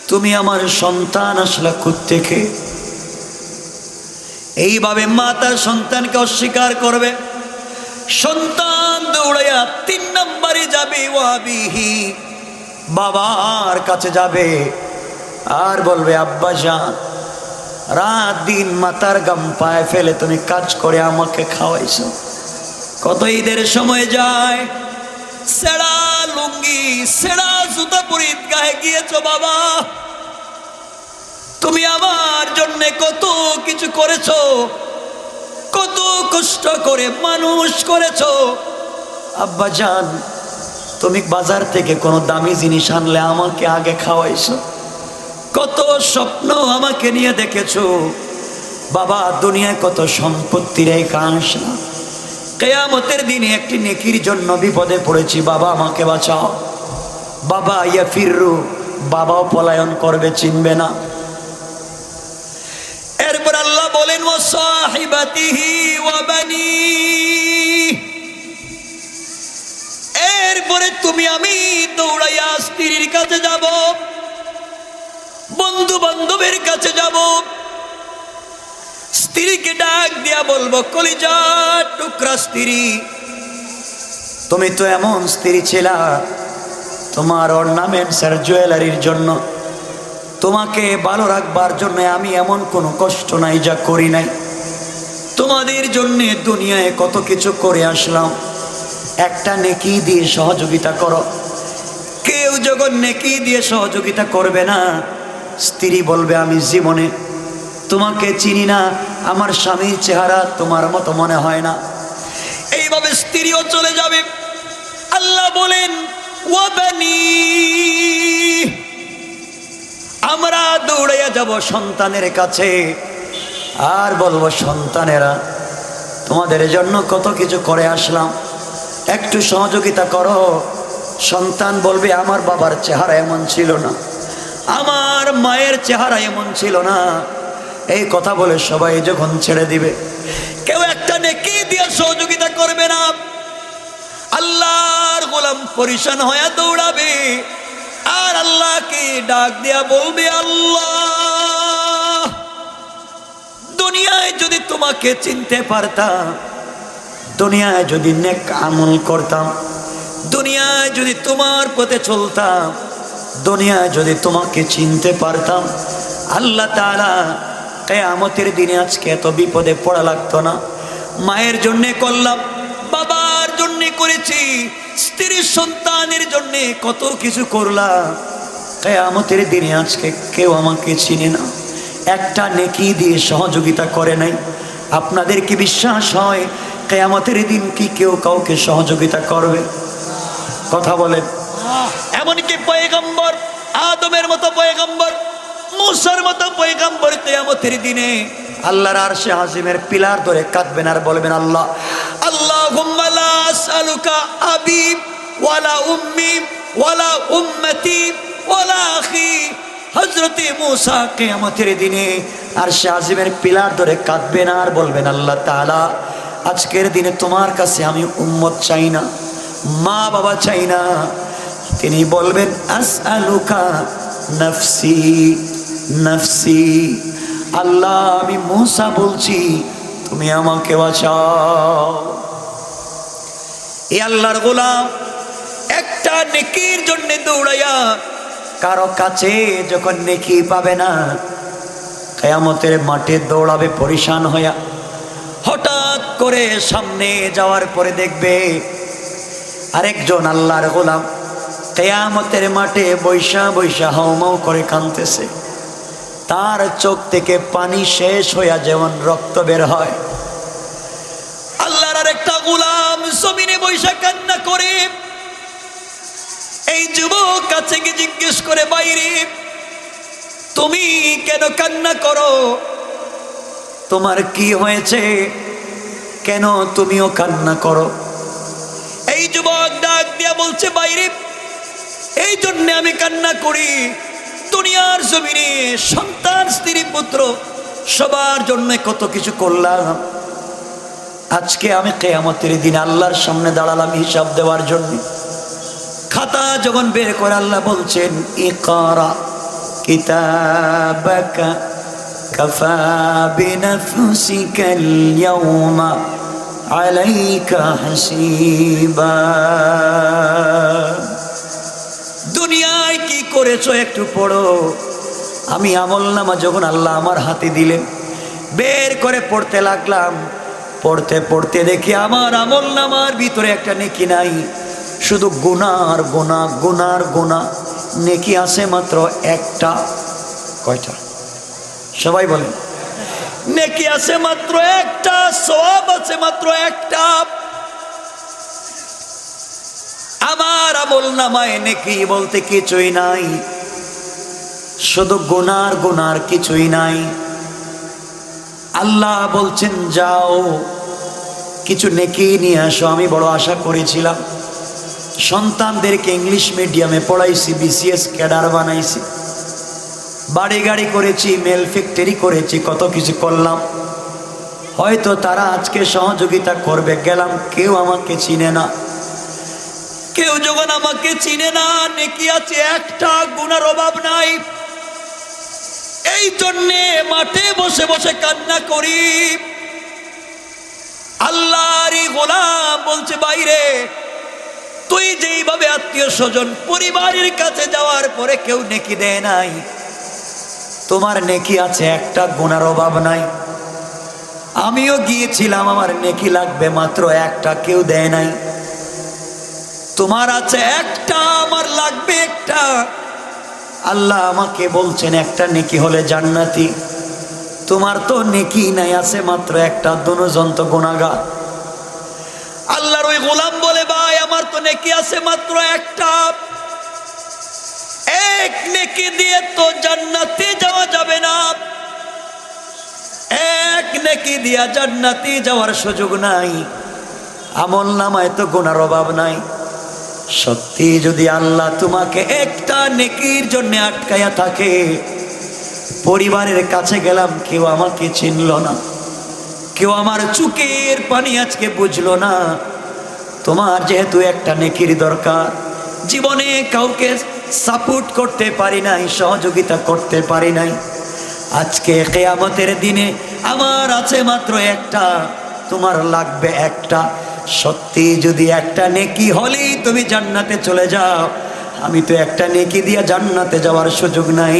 তুমি আমার সন্তান আসলা কোত্থেকে? এইভাবে মা তার সন্তানকে অস্বীকার করবে। সন্তান দৌড়াইয়া 3 নম্বরে যাবে, ওয়াবিহি বাবার কাছে যাবে আর বলবে, আব্বা জান রাত দিন মাথার গাম পায়ে ফেলে তুমি কাজ করে আমাকে খাওয়াইছো, কত ঈদের সময় যায়, সেরা লুঙ্গি সেরা জুতা পরে ঈদগাহে গিয়েছো, বাবা তুমি আমার জন্য কত কিছু করেছো, কত কষ্ট করে মানুষ করেছো। আব্বা জান তুমি বাজার থেকে কোনো দামি জিনিস আনলে আমাকে আগে খাওয়াইছো, কত স্বপ্ন আমাকে নিয়ে দেখেছো, বাবা দুনিয়ায় কত সম্পত্তি রেখে আসলাম, কিয়ামতের দিনে একটি নেকির জন্য বিপদে পড়েছি, বাবা আমাকে বাঁচাও। বাবা ইয়া ফিররু, বাবাও পলায়ন করবে, চিনবে না। এরপর আল্লাহ আল্লাহ বলেন ওয়া সাহিবাতিহি ওয়া বানি, এরপরে তুমি আমি দৌড়াইয়া স্ত্রীর কাছে যাব, বন্ধু বান্ধবের কাছে যাব, স্ত্রীকে ডাক দিয়া বলবো কলিজা টুকরা স্ত্রী, তুমি তো এমন স্ত্রী ছিলা, তোমার অর্নামেন্টসের জুয়েলারির জন্য, তোমাকে ভালো রাখবার জন্য আমি এমন কোনো কষ্ট নাই যা করি নাই, তোমাদের জন্য দুনিয়ায় কত কিছু করে আসলাম, একটা নেকি দিয়ে সহযোগিতা করো। কেউ যখন নেকি দিয়ে সহযোগিতা করবে না, স্ত্রী বলবে আমি জীবনে তোমাকে চিনি না, আমার স্বামীর চেহারা তোমার মতো মনে হয় না। এইভাবে স্ত্রীও চলে যাবে। আল্লাহ বলেন ওয়া বানি, আমরা দৌড়াইয়া যাব সন্তানের কাছে আর বলবো সন্তানেরা তোমাদের জন্য কত কিছু করে আসলাম, একটু সহযোগিতা করো। সন্তান বলবে আমার বাবার চেহারা এমন ছিল না, আমার মায়ের চেহারা এমন ছিল না। এই কথা বলে সবাই যখন ছেড়ে দিবে, কেউ একটা নেকি দিয়ে সহযোগিতা করবে না, আল্লাহর গোলাম পরিশান হয়ে দৌড়াবে আর আল্লাহকে ডাক দিয়া বলবে আল্লাহ, দুনিয়ায় যদি তোমাকে চিনতে পারতাম, দুনিয়ায় যদি নেক আমল করতাম, দুনিয়ায় যদি তোমার পথে চলতাম, দুনিয়ায় যদি তোমাকে চিনতে পারতাম, আল্লাহ তাআলা কিয়ামতের দিনে আজকে এত বিপদে পড়া লাগতো না। মায়ের জন্যে করলাম, বাবার জন্যে করেছি, স্ত্রীর সন্তানের জন্যে কত কিছু করলাম, কিয়ামতের দিনে আজকে কেউ আমাকে চিনে না, একটা নেকি দিয়ে সহযোগিতা করে নাই। আপনাদের কি বিশ্বাস হয় কিয়ামতের দিন কি কেউ কাউকে সহযোগিতা করবে? কথা বলেন। এমনকি পয়গম্বর আদমের মতো পয়গম্বর, মুসার মতো পয়গম্বর কিয়ামতের দিনে আল্লাহর আরশে আজিমের পিলার ধরে কাঁদবেন আর বলবেন আল্লাহ, আল্লাহুম্মা লা আসআলুকা আবি ওয়ালা উম্মি ওয়ালা উম্মতি ওয়ালা আখি। হযরতে মুসা কিয়ামতের দিনে আরশে আজিমের পিলার ধরে কাঁদবেন আর বলবেন আল্লাহ তাআলা, আজকের দিনে তোমার কাছে আমি উম্মত চাই না, মা বাবা চাই না। তিনি বলবেন আসআলুকা নফসি নফসি, আল্লাহ আমি মুসা বলছি তুমি আমাকে বাঁচাও। এই আল্লাহর গোলাম একটা নেকির জন্য দৌড়াইয়া কারো কাছে যখন নেকি পাবে না, কিয়ামতের মাঠে দৌড়াবে পরিশান হইয়া। হঠাৎ করে সামনে যাওয়ার পরে দেখবে আরেকজন আল্লাহর গোলাম কিয়ামতের মাঠে বৈশা বৈশা হাউমাউ করে কাঁদতেছে, তার চোখ থেকে পানি শেষ হইয়া যেমন রক্ত বের হয়। আল্লাহর আরেকটা গোলাম জমিনে বৈশা কান্না করে। এই যুবক কাছে গিয়ে জিজ্ঞেস করে, বাইরে তুমি কেন কান্না করো, তোমার কি হয়েছে, কেন তুমিও কান্না করো? এই যুবক ডাক দিয়া বলছে, বাইরে এই জন্য আমি কান্না করি, দুনিয়ার জমিনে সন্তান স্ত্রী পুত্র সবার জন্য কত কিছু করলাম, আজকে আমি কিয়ামতের দিন আল্লাহর সামনে দাঁড়ালাম হিসাব দেওয়ার জন্য। খাতা যখন বের করে আল্লাহ বলছেন ইকরা কিতাবাকা কাফা বিনাফসিকাল ইয়াওমা আলাইকা হাসিবা। দুনিয়ায় কি করেছো একটু পড়ো। আমি আমলনামা যখন আল্লাহ আমার হাতে দিলেন বের করে পড়তে লাগলাম, পড়তে পড়তে দেখি আমার আমলনামার ভিতরে একটা নেকি নাই, শুধু গুনার গুনাহ, গুনার গুনাহ। নেকি আছে মাত্র একটা। কয়টা? সবাই বলেন। নেকি আছে মাত্র একটা, সওয়াব আছে মাত্র একটা। আমার আমলনামায় নেকি বলতে কিছুই নাই, শুধু গুনার গুনার, কিছুই নাই। আল্লাহ বলছেন যাও কিছু নেকি নিয়ে আসো। আমি বড় আশা করেছিলাম, সন্তানদেরকে ইংলিশ মিডিয়ামে পড়াইছি, বিসিএস ক্যাডার বানাইছি, বাড়ি গাড়ি করেছি, মেল ফ্যাক্টরি করেছি, কত কিছু করলাম। হয়তো তারা আজকে সহযোগিতা করবে, গেলাম, কেউ আমাকে চিনে না। কেউ যখন আমাকে চিনে না, নেকি আছে একটা, গুনার অভাব নাই। এই জন্যে মাঠে বসে বসে কান্না করি। আল্লাহরই গোলাম বলছে, বাইরে তুই যেইভাবে আত্মীয় স্বজন পরিবারের কাছে যাওয়ার পরে কেউ নেকি দেয় নাই, তোমার নেকি আছে একটা, গুনার অভাব নাই। আমিও গিয়েছিলাম, আমার নেকি লাগবে মাত্র একটা, কেউ দেয় নাই। তোমার আছে একটা, আমার লাগবে একটা। আল্লাহ আমাকে বলছেন একটা নেকি হলে জান্নাতি, তোমার তো নেকি নাই, আছে মাত্র একটা, দুজন তো গুনাহগার। আল্লাহর ওই গোলাম বলে, ভাই আমার তো নেকি আছে মাত্র একটা, এক নেকি দিয়ে তো জান্নাতে যাওয়া যাবে না, এক নেকি দিয়া জান্নাতে যাওয়ার সুযোগ নাই, আমল নামায় তো গুনার অভাব নাই। সত্যি যদি আল্লাহ তোমাকে একটা নেকির জন্য আটকায়া থাকে, পরিবারের কাছে গেলাম, কেউ আমাকে চিনল না, কেউ আমার চোখের পানি আজকে বুঝলো না, তোমার যেহেতু একটা নেকির দরকার, জীবনে কাউকে সাপোর্ট করতে পারি নাই, সহযোগিতা করতে পারি নাই, আজকে কিয়ামতের দিনে আমার আছে মাত্র একটা, তোমার লাগবে একটা। সত্যি যদি একটা নেকি হলেই তুমি জান্নাতে চলে যাও, আমি তো একটা নেকি দিয়ে জান্নাতে যাওয়ার সুযোগ নাই,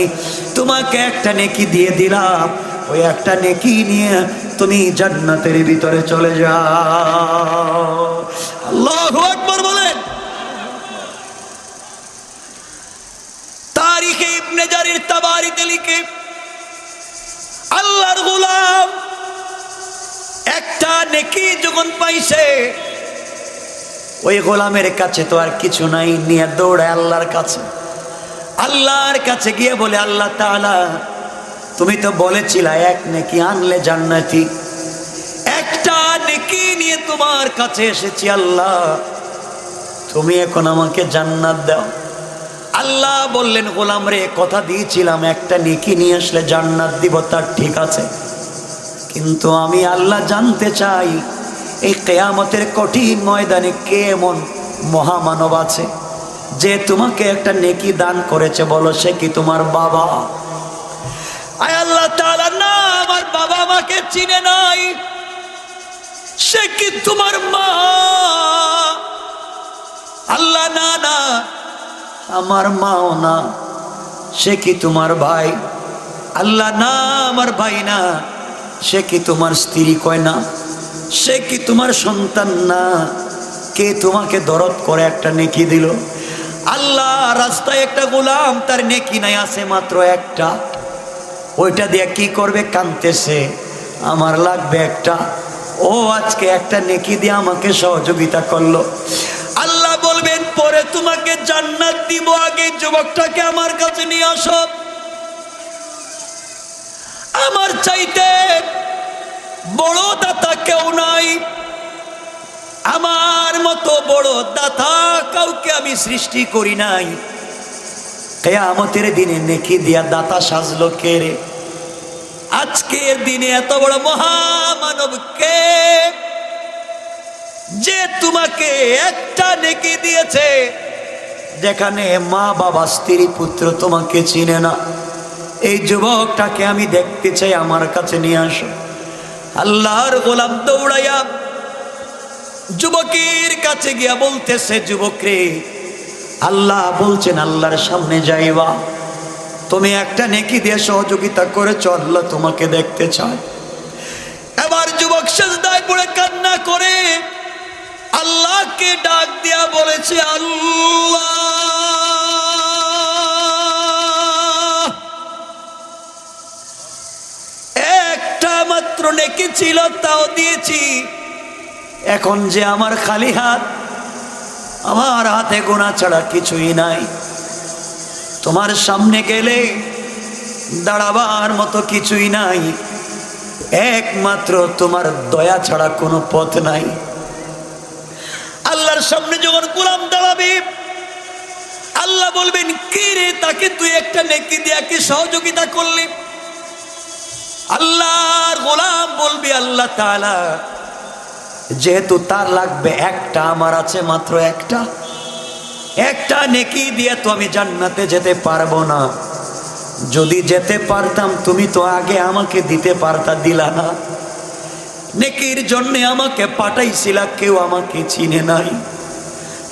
তোমাকে একটা নেকি দিয়ে দিলাম, ওই একটা নেকি নিয়ে তুমি জান্নাতের ভিতরে চলে যাও। আল্লাহু আকবার বলেন। তারিখে ইবনে জারির তাবারিতে লিখে, আল্লাহর গোলাম একটা নেকি যখন পাইছে, ওই গোলামের কাছে তো আর কিছু নাই, নিয়ে দৌড়ায় আল্লাহর কাছে। আল্লাহর কাছে গিয়ে বলে, আল্লাহ তাআলা তুমি তো বলেছিলা এক নেকি আনলে জান্নাতি, একটা নেকি নিয়ে তোমার কাছে এসেছি, আল্লাহ তুমি এখন আমাকে জান্নাত দাও। আল্লাহ বললেন, গোলাম রে, কথা দিয়েছিলাম একটা নেকি নিয়ে আসলে জান্নাত দিব, তার ঠিক আছে, কিন্তু আমি আল্লাহ জানতে চাই এই কিয়ামতের কঠিন ময়দানে কে এমন মহামানব আছে যে তোমাকে একটা নেকি দান করেছে, বলো সে কি তোমার বাবা? আয় আল্লাহ তাআলা, না আমার বাবা আমাকে চিনে নাই। সে কি তোমার মা? আল্লাহ, না না আমার মাও না। সে কি তোমার ভাই? আল্লাহ, না আমার ভাই না। সে কি তোমার স্ত্রী? কয় না। সে কি তোমার সন্তান? না। কে তোমাকে দরদ করে একটা নেকি দিল? আল্লাহ, রাস্তায় একটা গোলাম, তার নেকি নাই, আছে মাত্র একটা, ওইটা দিয়ে কি করবে? কাঁদতেছে, আমার লাগবে একটা। ও আজকে একটা নেকি দিয়ে আমাকে সহযোগিতা করলো। আল্লাহ বলবেন, পরে তোমাকে জান্নাত দিব, আগে যুবকটাকে আমার কাছে নিয়ে আসো। আমার চাইতে বড় দাতা কেউ নাই, আমার মতো বড় দাতা কাউকে আমি সৃষ্টি করি নাই। কিয়ামতের দিনে নেকি দিয়া দাতা সাজলো কে রে? আজকের দিনে এত বড় মহামানব কে, যে তোমাকে একটা নেকি দিয়েছে, যেখানে মা বাবা স্ত্রী পুত্র তোমাকে চিনে না। এই যুবকটাকে আমি দেখতে চাই, আমার কাছে নিয়ে আসো। আল্লাহর গোলাম দৌড়াইয়া যুবকের কাছে গিয়া বলতেছে, যুবক রে, আল্লাহ বলছেন আল্লাহর সামনে যাইবা, তুমি একটা নেকি দিয়ে সহযোগিতা করেছ, আল্লাহ তোমাকে দেখতে চায়। এবার যুবক সিজদায় পড়ে কান্না করে আল্লাহকে ডাক দিয়া বলেছে, আল্লাহ, একটা মাত্র নেকি ছিল, তাও দিয়েছি, এখন যে আমার খালি হাত, আমার হাতে গোনা ছাড়া কিছুই নাই, তোমার সামনে গেলে দাঁড়াবার মতো কিছুই নাই, একমাত্র তোমার দয়া ছাড়া কোনো পথ নাই। আল্লাহর সামনে যখন গোলাম দাঁড়াবে, আল্লাহ বলবেন, কি রে তাকে তুই একটা নেকি দিয়া কি সহযোগিতা করলি? আল্লাহর গোলাম বলবি, আল্লাহ তাআলা যেহেতু তার লাগবে একটা, আমার আছে মাত্র একটা নেকি দিয়ে তো আমি জান্নাতে যেতে পারবো না। যদি যেতে পারতাম তুমি তো আগে আমাকে দিতে পারতা, দিলা না। নেকির জন্য আমাকে পাঠাইছিলা, কেউ আমাকে চিনে নাই।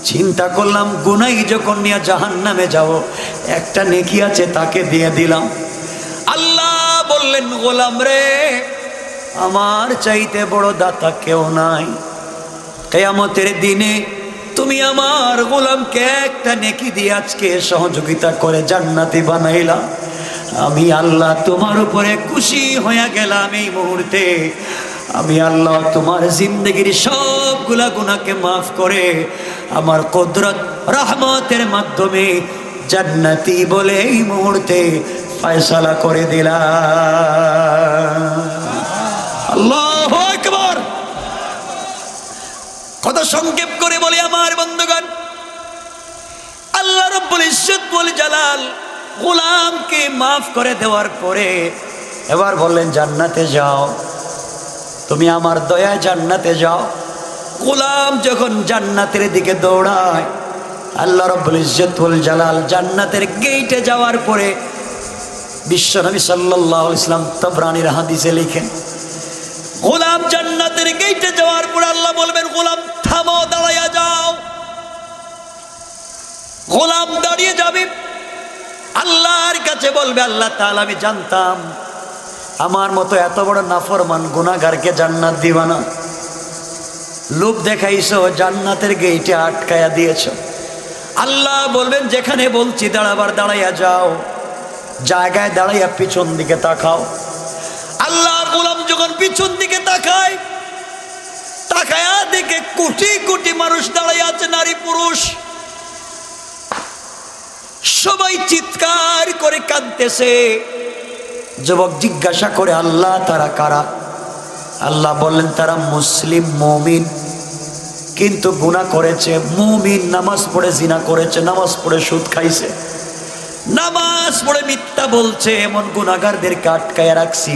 চিন্তা করলাম গুনাই যখন নিয়ে জাহান্নামে যাব, একটা নেকি আছে তাকে দিয়ে দিলাম। আল্লাহ বললেন, গোলাম রে, আমার চাইতে বড় দাতা কেউ নাই। কিয়ামতের দিনে তুমি আমার গোলামকে একটা নেকি দিয়ে আজকে সহযোগিতা করে জান্নাতি বানাইলা। আমি আল্লাহ তোমার উপরে খুশি হয়ে গেলাম। এই মুহূর্তে আমি আল্লাহ তোমার জিন্দগির সবগুলা গুনাহকে মাফ করে আমার কুদরত রহমতের মাধ্যমে জান্নাতি বলে এই মুহূর্তে ফয়সালা করে দিলাম। আল্লাহু আকবার। কথা সংক্ষেপ করে বলি আমার বন্ধুগণ, আল্লাহ রাব্বুল ইজ্জত ওয়াল জালাল গোলামকে মাফ করে দেওয়ার পরে এবার বললেন, জান্নাতে যাও, তুমি আমার দয়ায় জান্নাতে যাও। গোলাম যখন জান্নাতের দিকে দৌড়ায়, আল্লাহ রাব্বুল ইজ্জত ওয়াল জালাল জান্নাতের গেটে যাওয়ার পরে বিশ্বনবী সাল্লাল্লাহু আলাইহি ওয়াসাল্লাম তাবরানীর হাদিসে লিখেন, গোলাম জান্নাতের গেটে যাওয়ার পর আল্লাহ বলবেন, গোলাম থামো, দাঁড়াইয়া যাও। গোলাম দাঁড়িয়ে যাবে, আল্লাহর কাছে বলবে, আল্লাহ তাআলা আমি জানতাম আমার মতো এত বড় নাফরমান গুনাহগারকে জান্নাত দিবা না। লোভ দেখাইছো, জান্নাতের গেটে আটকায়া দিয়েছো। আল্লাহ বলবেন, যেখানে বলছি দাঁড়াবার দাঁড়াইয়া যাও, জায়গায় দাঁড়াইয়া পিছন দিকে তাকাও। আল্লাহর গোলাম যখন পিছন দিকে তাকায়, তাকায়া দেখে কোটি কোটি মানুষ দাঁড়াইয়া আছে, নারী পুরুষ সবাই চিৎকার করে কাঁদতেছে। যুবক জিজ্ঞাসা করে, আল্লাহ তারা কারা? আল্লাহ বললেন, তারা মুসলিম মুমিন, কিন্তু গুনাহ করেছে। মুমিন নামাজ পড়ে জিনা করেছে, নামাজ পড়ে সুদ খাইছে, নামাজ পড়ে মিথ্যা বলছে, এমন গুনাহগারদেরকে আটকায়া রাখছি।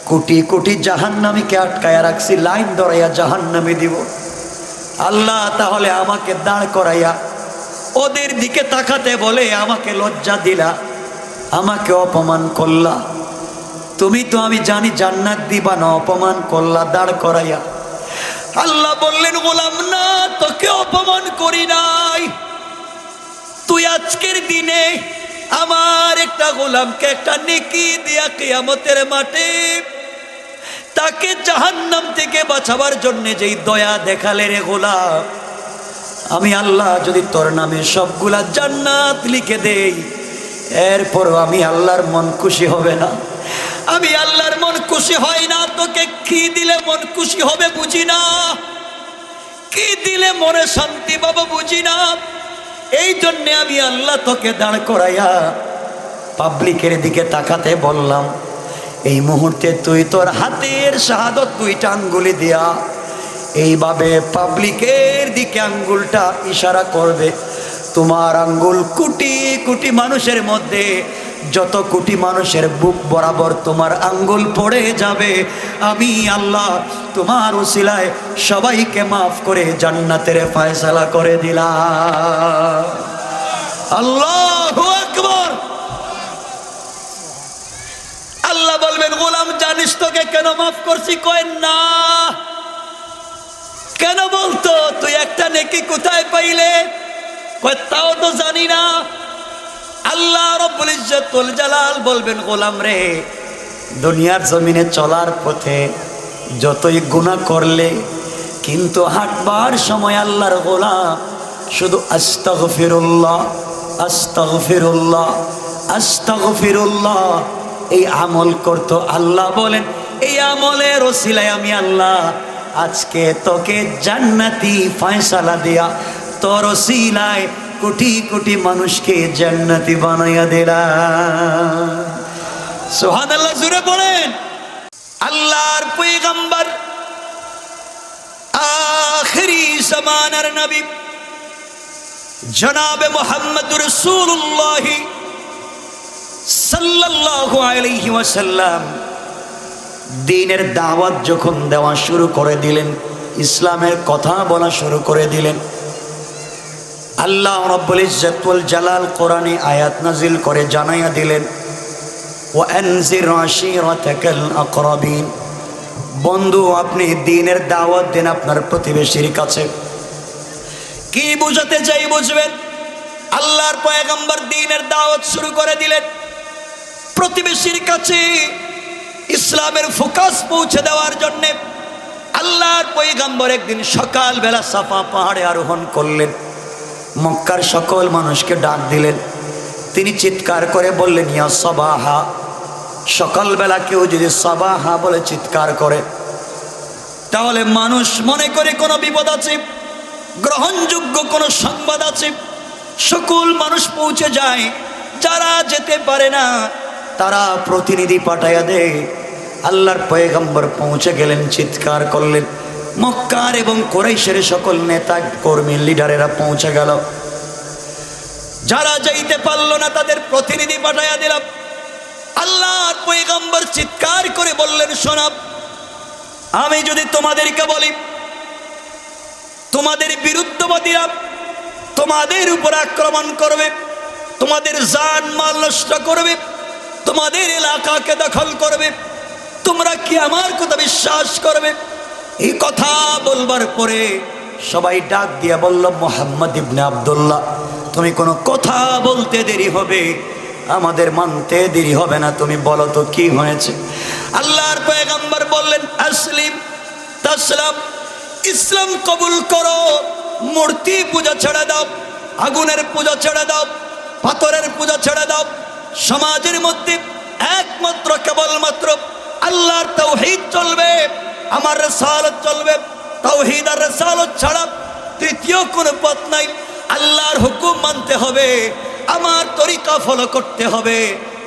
কোটি কোটি জাহান্নামীকে আটকায়া রাখছি, লাইন ধরাইয়া জাহান্নামে দিব। আল্লাহ তাহলে আমাকে দাঁড় করাইয়া ওদের দিকে তাকাতে বলে, আমাকে লজ্জা দিলা, আমাকে অপমান করলা। তুমি তো আমি জানি জান্নাত দিবা না, অপমান করলা দাঁড় করাইয়া। আল্লাহ বললেন, গোলাম না, তোকে অপমান করি নাই। তুই আজকের দিনে আমার একটা গোলামকে একটা নেকি দিয়া কিয়ামতের মাঠে তাকে জাহান্নাম থেকে বাঁচাবার জন্য যেই দয়া দেখালে রে গোলাম, আমি আল্লাহ যদি তোর নামে সবগুলা জান্নাত লিখে দেই, এরপরও আমি আল্লাহর মন খুশি হবে না। আমি আল্লাহর মন খুশি হয় না। তোকে কি দিলে মন খুশি হবে বুঝি না, কি দিলে মনে শান্তি পাবো বুঝি না। এই জন্যে আমি আল্লাহ তোকে দাঁড় করাইয়া পাবলিকের দিকে তাকাতে বললাম, এই মুহূর্তে তুই তোর হাতের শাহাদত দুইটা আঙ্গুলি দিয়া এইভাবে পাবলিকের দিকে আঙ্গুলটা ইশারা করবে। তোমার আঙ্গুল কোটি কোটি মানুষের মধ্যে, যত কোটি মানুষের বুক বরাবর তোমার আঙ্গুল পড়ে যাবে। আমি আল্লাহ তোমার উসিলায় সবাইকে মাফ করে জান্নাতের ফয়সালা করে দিলাম। আল্লাহু আকবার। আল্লাহ বলবেন, গোলাম জানিস তোকে কেন মাফ করছি? কয় না। কেন বলতো? তুই একটা নেকি কোথায় পাইলে? কয় তাও তো জানি না। আল্লাহ রাব্বুল ইজ্জত ওয়াল জালাল বলবেন, গোলাম রে, দুনিয়ার জমিনে চলার পথে যতই গুনাহ করলে, কিন্তু হাঁটবার সময় আল্লাহর গোলাম শুধু আস্তাগফিরুল্লাহ আস্তাগফিরুল্লাহ আস্তাগফিরুল্লাহ এই আমল করতো। আল্লাহ বলেন, এই আমলের ওসিলায় আমি আল্লাহ আজকে তোকে জান্নাতি ফয়সালা দিয়া তোর ওসিলায় কোটি কোটি মানুষকে জান্নাতি বানাইয়া দিলাম। সুবহানাল্লাহ, জোরে বলেন। আল্লাহর পয়গম্বর আখিরি জামানার নবী জনাবে মুহাম্মদুর রাসূলুল্লাহ সাল্লাল্লাহু আলাইহি ওয়াসাল্লাম দ্বীনের দাওয়াত যখন দেওয়া শুরু করে দিলেন, ইসলামের কথা বলা শুরু করে দিলেন, আল্লাহ রাব্বুল ইজ্জত ওয়াল জালাল কোরআনে আয়াত নাজিল করে জানাইয়া দিলেন, ওয়া আনজির আশীরাতাকাল আকরাবিন। বন্ধু, আপনি দ্বীনের দাওয়াত দেন আপনার প্রতিবেশীর কাছে। কি বুঝাতে চাই বুঝবেন। আল্লাহর পয়গম্বর দ্বীনের দাওয়াত শুরু করে দিলেন প্রতিবেশীর কাছে ইসলামের ফোকাস পৌঁছে দেওয়ার জন্য। আল্লাহর পয়গম্বর একদিন সকালবেলা সাফা পাহাড়ে আরোহণ করলেন, মক্কার সকল মানুষকে ডাক দিলেন। তিনি চিৎকার করে বললেন, ইয়া সাবাহা। সকালবেলা কেউ যদি সাবাহা বলে চিৎকার করে তাহলে মানুষ মনে করে কোনো বিপদ আছে, গ্রহণযোগ্য কোনো সংবাদ আছে, সকল মানুষ পৌঁছে যায়। যারা যেতে পারে না তারা প্রতিনিধি পাঠাইয়া দেয়। আল্লাহর পয়গম্বর পৌঁছে গেলেন, চিৎকার করলেন। মক্কার এবং কুরাইশের সকল নেতা কর্মী লিডারেরা পৌঁছে গেল। যারা যাইতে পারলো না তাদের প্রতিনিধি পাঠাইয়া দিলাম। আল্লাহর পয়গম্বর চিৎকার করে বললেন, শোনাব, আমি যদি তোমাদেরকে বলি তোমাদের বিরুদ্ধবাদীরা তোমাদের উপর আক্রমণ করবে, তোমাদের জান মাল নষ্ট করবে, তোমাদের এলাকাকে দখল করবে, তোমরা কি আমার কথা বিশ্বাস করবে? এই কথা বলবার পরে সবাই ডাক দিয়া বলল, মুহাম্মদ ইবনে আব্দুল্লাহ, তুমি কোনো কথা বলতে দেরি হবে, আমাদের মানতে দেরি হবে না, তুমি বলো তো কি হয়েছে। আল্লাহর পয়গম্বর বললেন, আসলিম তাসলাম, ইসলাম কবুল করো, মূর্তি পূজা ছেড়ে দাও, আগুনের পূজা ছেড়ে দাও, পাথরের পূজা ছেড়ে দাও। সমাজের মধ্যে একমাত্র কেবলমাত্র আল্লাহর তাওহীদ চলবে, আমার রিসালাত চলবে। তাওহীদ আর রিসালাত ছাড়া তৃতীয় কোনো পথ নাই। আল্লাহর হুকুম মানতে হবে, আমার তরিকা ফলো করতে হবে।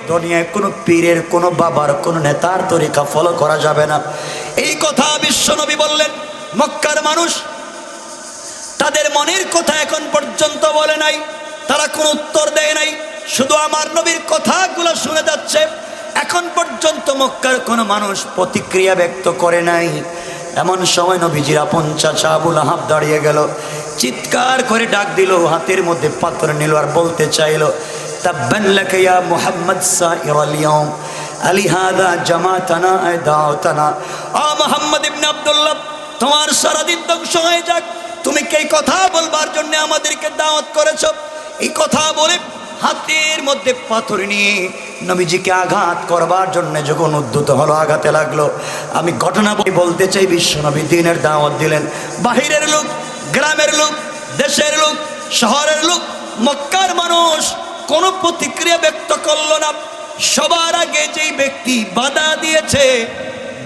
দুনিয়ায় কোনো পীরের, কোনো বাবার, কোনো নেতার তরিকা ফলো করা যাবে না। এই কথা বিশ্বনবী বললেন। মক্কার মানুষ তাদের মনের কথা এখন পর্যন্ত বলে নাই, তারা কোনো উত্তর দেয় নাই, শুধু আমার নবীর কথাগুলো শুনে যাচ্ছে। এখন পর্যন্ত মক্কার কোনো মানুষ প্রতিক্রিয়া ব্যক্ত করে নাই। এমন সময় নবীজির আপন চাচা আবু লাহাব দাঁড়িয়ে গেল, চিৎকার করে ডাক দিল, হাতের মধ্যে পাথর নিল আর বলতে চাইল, তাব্বান লাকা ইয়া মুহাম্মদ সাইরাল ইয়াউম আলিহাদা জামাতানা আদাওতানা। ও মুহাম্মদ ইবনে আব্দুল্লাহ, তোমার সারাদিন ধ্বংস হয়ে যাক, তুমি কি এই কথা বলবার জন্য আমাদেরকে দাওয়াত করেছো? এই কথা বলে হাতের মধ্যে পাথর নিয়ে নবীজিকে আঘাত করবার জন্য যখন উদ্যত হলো, আঘাতে লাগলো। আমি ঘটনা বলতে চাই, বিশ্বনবী দ্বীনের দাওয়াত দিলেন। বাহিরের লোক, গ্রামের লোক, দেশের লোক, শহরের লোক, মক্কার মানুষ কোনো প্রতিক্রিয়া ব্যক্ত করলো না। সবার আগে যেই ব্যক্তি বাধা দিয়েছে,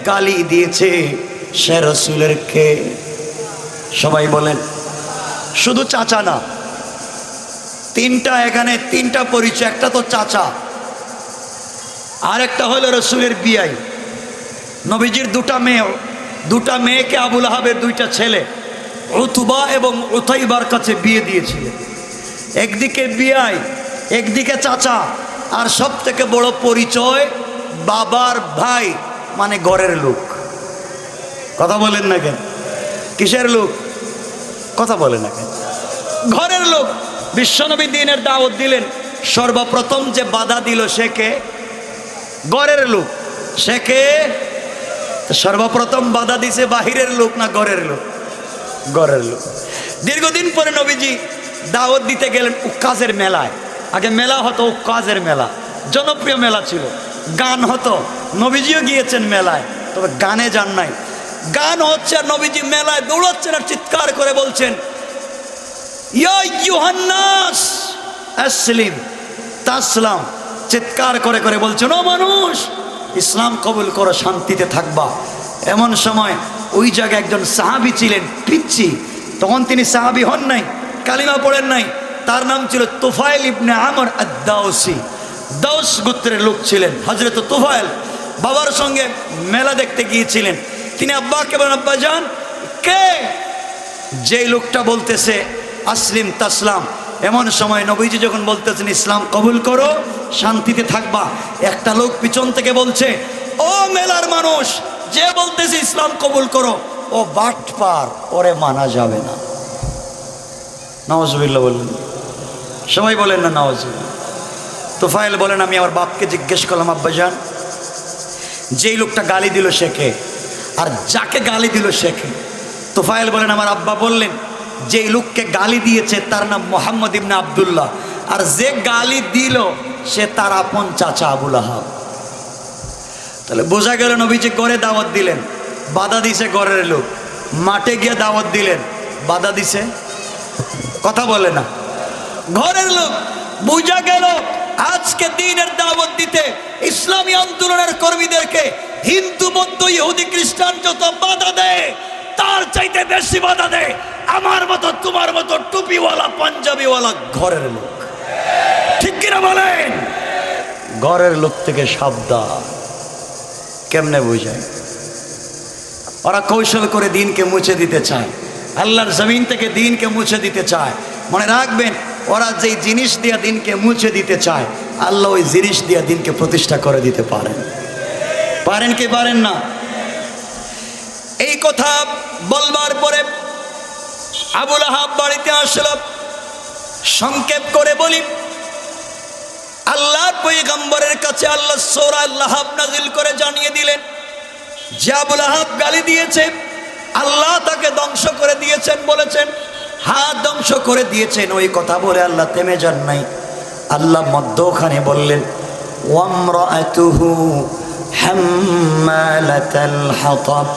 গালি দিয়েছে, সে রাসূলের কে? সবাই বলেন। শুধু চাচা না, তিনটা, এখানে তিনটা পরিচয়। একটা তো চাচা, আর একটা হলো রাসূলের বিয়াই। নবীজির দুটা মেয়েকে আবু লাহাবের দুইটা ছেলে উতবা এবং উতাইবার কাছে বিয়ে দিয়েছিলেন। একদিকে বিয়াই, একদিকে চাচা, আর সব থেকে বড় পরিচয় বাবার ভাই, মানে ঘরের লোক। কথা বলেন না কেন? কিসের লোক? কথা বলেন না কেন? ঘরের লোক। বিশ্বনবী দ্বীনের দাওয়াত দিলেন, সর্বপ্রথম যে বাধা দিল সে কে? ঘরের লোক। সে কে? সর্বপ্রথম বাধা দিছে বাহিরের লোক না ঘরের লোক? ঘরের লোক। দীর্ঘদিন পরে নবীজি দাওয়াত দিতে গেলেন উক্কাজের মেলায়। আগে মেলা হতো, উক্কাজের মেলা জনপ্রিয় মেলা ছিল, গান হতো। নবীজিও গিয়েছেন মেলায়, তবে গানে যান নাই। গান হচ্ছে আর নবীজি মেলায় দৌড়াচ্ছেন আর চিৎকার করে বলছেন, ইয়া ইউহান্নাস আসলিম তাসলাম। চিৎকার করে করে বলছেন, ও মানুষ, ইসলাম কবুল করো, শান্তিতে থাকবা। এমন সময় ওই জায়গায় একজন সাহাবী ছিলেন, পিচ্ছি। তখন তিনি সাহাবী হন নাই, কালিমা পড়েন নাই। তার নাম ছিল তুফাইল ইবনে আমর আদ-দাওসি। দাউস গোত্রের লোক ছিলেন। হযরত তুফাইল বাবার সঙ্গে মেলা দেখতে গিয়েছিলেন। তিনি আব্বাকে বলেন, আব্বা জান, কে? যেই লোকটা বলতেছে আসলিম তাসলাম, এমন সময় নবীজি যখন বলতেছেন ইসলাম কবুল করো শান্তিতে থাকবা, একটা লোক পিছন থেকে বলছে, ও মেলার মানুষ, যে বলতেছে ইসলাম কবুল করো ও বাটপার, ওরে মানা যাবে না। নাউজুবিল্লাহ বললেন, সবাই বলেন না নাউজুবিল্লাহ। তোফায়েল বলেন, আমি আমার বাপকে জিজ্ঞেস করলাম, আব্বাজান যেই লোকটা গালি দিল সে কে, আর যাকে গালি দিল সে কে? তোফায়েল বলেন, আমার আব্বা বললেন যেই লোককে গালি দিয়েছে তার নাম মোহাম্মদ ইবনে আব্দুল্লাহ, আর যে গালি দিল সে তার আপন চাচা আবুল আহাব। তাহলে বোঝা গেল নবীজি ঘরে দাওয়াত দিলেন, বাধা দিছে ঘরের লোক, মাঠে গিয়ে দাওয়াত দিলেন, বাধা দিছে, কথা বলে না ঘরের লোক। বোঝা গেল আজকে দিনের দাওয়াত দিতে ইসলামী আন্দোলনের কর্মীদেরকে হিন্দু বৌদ্ধ ইহুদি খ্রিস্টান যত বাধা দেয় তার চাইতে বেশি বাধা দেয় আমার মতো তোমার মতো টুপিওয়ালা পাঞ্জাবিওয়ালা ঘরের লোক। ঠিক কিনা বলেন? ঘরের লোক থেকে সাবধান। কেমনে বুঝায়? ওরা কৌশল করে দিনকে মুছে দিতে চায়, আল্লাহর জমিন থেকে দিনকে মুছে দিতে চায়। মনে রাখবেন, ওরা যেই জিনিস দিয়ে দিনকে মুছে দিতে চায় আল্লাহ ওই জিনিস দিয়ে দিনকে প্রতিষ্ঠা করে দিতে পারেন। পারেন কি পারেন না? এই কথা বলবার পরে আবুল আহাব বাড়িতে আসলো। সংক্ষেপ করে বলি, আল্লাহর পয়গম্বরের কাছে আল্লাহ সূরা লাহাব নাজিল করে জানিয়ে দিলেন যে আবুল আহাব গালি দিয়েছে, আল্লাহ তাকে ধ্বংস করে দিয়েছেন, বলেছেন হ্যাঁ ধ্বংস করে দিয়েছেন। ওই কথা বলে আল্লাহ থেমে যান নাই, আল্লাহ মধ্যখানে বললেন ওয়ামরাআতুহু হাম্মালাতাল হাতাব।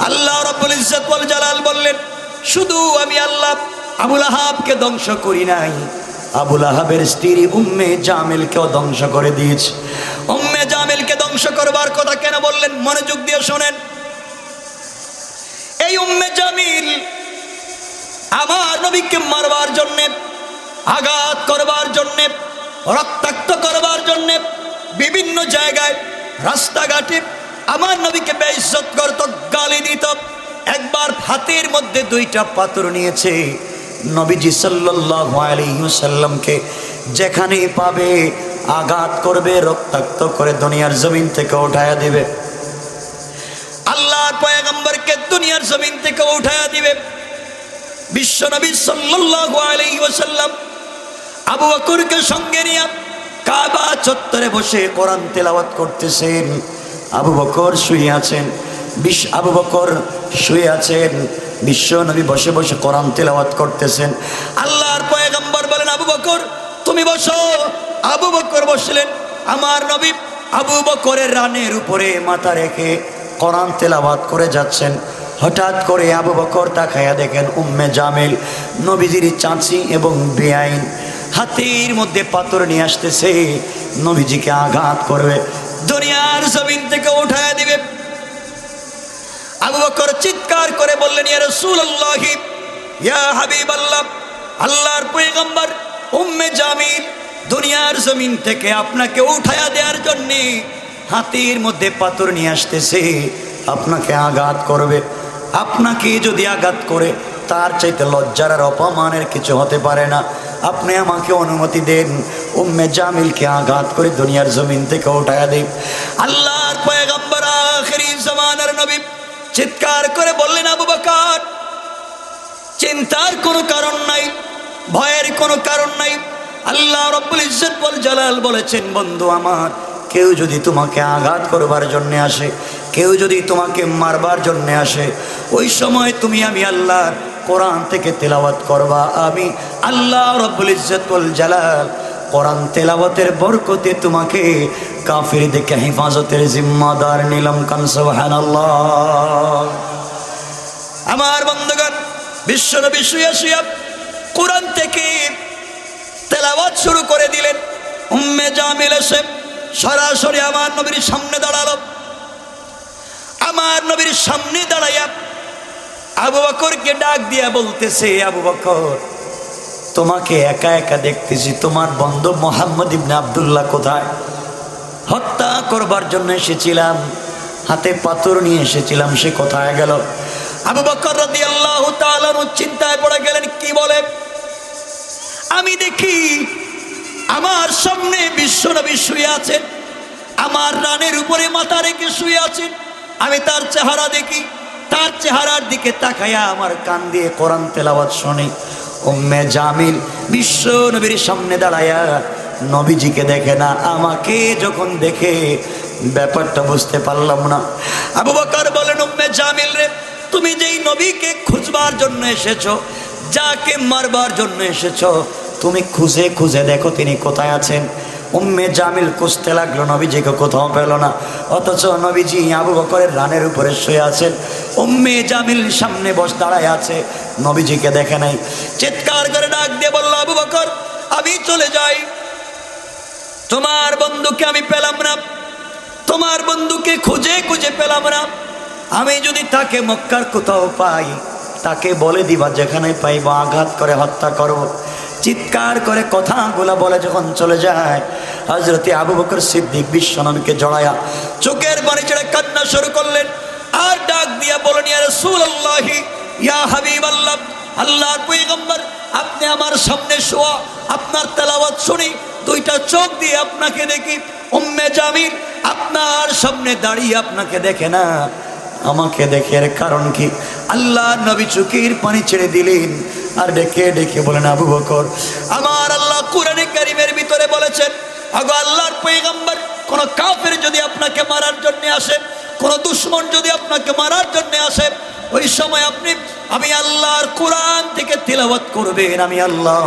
আল্লাহ রাব্বুল ইজ্জত ওয়াল জালাল বললেন, শুধু আমি আল্লাহ আবুল আহাবকে ধ্বংস করি নাই, আবুল আহাবের স্ত্রী উম্মে জামিলকেও ধ্বংস করে দিয়েছে। উম্মে জামিলকে ধ্বংস করবার কথা কেন বললেন? মনোযোগ দিয়ে শোনেন। এই উম্মে জামিল আমার নবীকে মারবার জন্যে, আঘাত করবার জন্যে, রক্তাক্ত করবার জন্যে বিভিন্ন জায়গায় রাস্তাঘাটে আমার নবীকে বেইজ্জত করত, গালি দিত। একবার হাতের মধ্যে 2টা পাথর নিয়েছে, নবীজি সাল্লাল্লাহু আলাইহি ওয়াসাল্লামকে যেখানে পাবে আঘাত করবে, রক্তাক্ত করে দুনিয়ার জমিন থেকে উঠায়া দিবে। আল্লাহর পয়গম্বরকে দুনিয়ার জমিন থেকে উঠায়া দিবে। বিশ্ব নবী সাল্লাল্লাহু আলাইহি ওয়াসাল্লাম আবু বকরকে সঙ্গে নিয়ে কাবা চত্বরে বসে কোরআন তেলাওয়াত করতেছেন। আবু বকর শুয়ে আছেন, আবু বকর শুয়ে আছেন, বিশ্ব নবী বসে বসে কোরআন তেলাওয়াত করতেছেন। আল্লাহর পয়গম্বর বলেন, আবু বকর তুমি বসো। আবু বকর বসলেন। আমার নবী আবু বকরের রানের উপরে মাথা রেখে কোরআন তেলাওয়াত করে যাচ্ছেন। হঠাৎ করে আবু বকর তাকায়া দেখেন উম্মে জামিল নবীজির চাচি এবং বেআইন হাতের মধ্যে পাথর নিয়ে আসতেছে, নবীজিকে আঘাত করবে, দুনিয়ার জমিন থেকে উঠায়া দিবে। আবু বকর চিৎকার করে বললেন, ইয়া রাসূলুল্লাহ, ইয়া হাবিবাল্লাহ, আল্লাহর পয়গম্বর উম্মে জামিল দুনিয়ার জমিন থেকে আপনাকে উঠায়া দেওয়ার জন্য হাতের মধ্যে পাথর নিয়ে আসতেছে, আপনাকে আঘাত করবে। আপনাকে যদি আঘাত করে তার চাইতে লজ্জার আর অপমানের কিছু হতে পারে না। আপনি আমাকে অনুমতি দেন উম্মে জামিলকে আঘাত করে দুনিয়ার জমিন থেকে উঠায়া দেন। আল্লাহর পয়গম্বর আখিরি জামানার নবী চিৎকার করে বললেন, আবু বকর চিন্তার কোনো কারণ নাই, ভয়ের কোনো কারণ নাই। আল্লাহ রাব্বুল ইজ্জত ওয়াল জালাল বলেছেন, বন্ধু আমার, কেউ যদি তোমাকে আঘাত করবার জন্য আসে, কেউ যদি তোমাকে মারবার জন্য আসে, ওই সময় তুমি আমি আল্লাহর কোরআন থেকে তেলাওয়াত করবা। আমি আল্লাহ রাব্বুল ইজ্জত ওয়াল জালাল কোরআন তেলাওয়াতের বরকতে তোমাকে কাফির থেকে হেফাজতের জিম্মাদার নিলাম। কান সুবহানাল্লাহ। আমার বন্ধুগণ, বিশ্বনবী শুয়ে শুয়ে কোরআন থেকে তেলাওয়াত শুরু করে দিলেন। উম্মে জামিল এসে সরাসরি আমার নবীর সামনে দাঁড়ালো। আমার নবীর সামনে দাঁড়াইয়া আবু বকরকে ডাক দিয়া বলতেছে, আবু বকর তোমাকে একা একা দেখতেছি, তোমার বন্ধু মোহাম্মদ ইবনে আব্দুল্লাহ কোথায়? হত্যা করবার জন্য এসেছিলাম, হাতে পাথর নিয়ে এসেছিলাম, সে কোথায় গেল? আবু বকর রাদিয়াল্লাহু তাআলা চিন্তায় পড়ে গেলেন, কি বলে? আমি দেখি আমার সামনে বিশ্বনবী শুয়ে আছেন, আমার রানের উপরে মাথা রেখে শুয়ে আছেন। আমি তার চেহারা দেখি, তার চেহারার দিকে তাকাইয়া আমার কান দিয়ে কোরআন তেলাওয়াত শুনি। উম্মে জামিল বিশ্ব নবীর সামনে দাঁড়ায়া নবীজিকে দেখে না, আমাকে যখন দেখে ব্যাপারটা বুঝতে পারলাম না। আবু বকর বলেন, উম্মে জামিল রে, তুমি যেই নবীকে খুঁজবার জন্য এসেছো, যাকে মারবার জন্য এসেছো, তুমি খুঁজে খুঁজে দেখো তিনি কোথায় আছেন। উম্মে জামিল খুঁজতে লাগলো, নবীজিকে কোথাও পেল না, অথচ নবীজি আবু বকরের রানের উপরে শুয়ে আছেন। উম্মে জামিল সামনে দাঁড়ায় আছে, নবীজিকে দেখে নাই। চিৎকার করে ডাক দিয়ে বলল, আবু বকর আমি চলে যাই, তোমার বন্ধুকে আমি পেলাম না, তোমার বন্ধুকে খুঁজে খুঁজে পেলাম না। আমি যদি তাকে মক্কার কোথাও পাই, তাকে বলে দিবা যেখানে পাইব আঘাত করে হত্যা করব। চিৎকার করে কথাগুলা বলে যখন চলে যায়, হযরতে আবু বকর সিদ্দিক বিশ্বনবীকে জড়ায়া চোখের পানি ছেড়ে কান্না শুরু করলেন। আর ডাক দিয়া বলেন, ইয়া রাসূলুল্লাহ, ইয়া হাবিবাল্লাহ, আল্লাহর পয়গম্বর, আপনি আমার সামনে শোয়া, আপনার তেলাওয়াত শুনি, দুইটা চোখ দিয়ে আপনাকে দেখি। উম্মে জামিল আপনার সামনে দাঁড়িয়ে আপনাকে দেখে না, আমাকে দেখে। এর কারণ কি? আল্লাহ নবী চোখের পানি ছেড়ে দিলেন আর ডেকে ডেকে বলেন, আবু বকর, আমার আল্লাহ কোরআনে কারীমের ভিতরে বলেছেন, আগো আল্লাহর পয়গম্বর, কোন কাফের যদি আপনাকে মারার জন্য আসে, কোন দুশমন যদি আপনাকে মারার জন্য আসে, ওই সময় আমি আল্লাহর কোরআন থেকে তিলাওয়াত করবেন। আমি আল্লাহ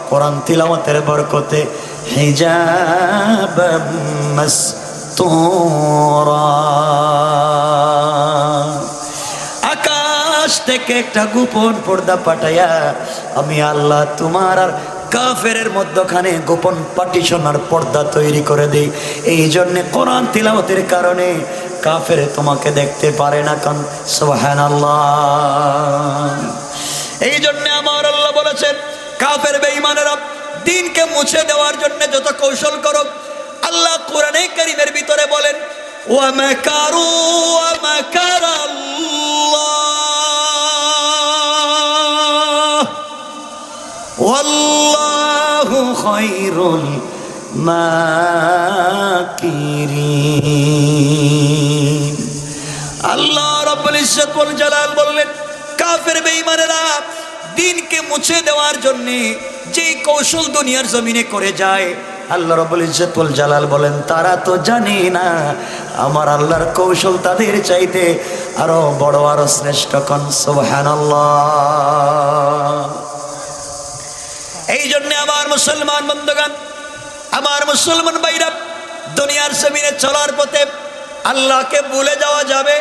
কোরআন তিলাওয়াতের বরকতে হিজাবাম মাসতুরা, আকাশ থেকে একটা গোপন পর্দা পাঠাইয়া আমি আল্লাহ তোমার আর কাফেরের মধ্যখানে গোপন পার্টিশনার পর্দা তৈরি করে দেই। এই জন্যে কোরআন তিলাওয়াতের কারণে কাফের তোমাকে দেখতে পারে না। কারণ সুবহানাল্লাহ। এই জন্যে আমার আল্লাহ বলেছেন, কাফের বেঈমানেরা দিনকে মুছে দেওয়ার জন্য যত কৌশল করো, আল্লাহ কোরআনে কারীমের ভিতরে বলেন, ওয়া মাকারু ওয়া মাকারাল্লাহ ওয়াল্লাহু খায়রুল মাকিরিন। আল্লাহ রাব্বুল ইজ্জত ওয়াল জালাল বললেন, কাফের বেঈমানেরা দিনকে মুছে দেওয়ার জন্য যেই কৌশল দুনিয়ার জমিনে করে যায়, আল্লাহ রাব্বুল ইজ্জত ওয়াল জালাল বলেন, তারা তো জানে না আমার আল্লাহর কৌশল তাদের চাইতে আরো বড়, আরো শ্রেষ্ঠ। কোন সুবহানাল্লাহ। এই জন্য আমার মুসলমান বন্ধুগণ, আমার মুসলমান ভাইরা, দুনিয়ার জমিনে চলার পথে আল্লাহকে ভুলে যাওয়া যাবে?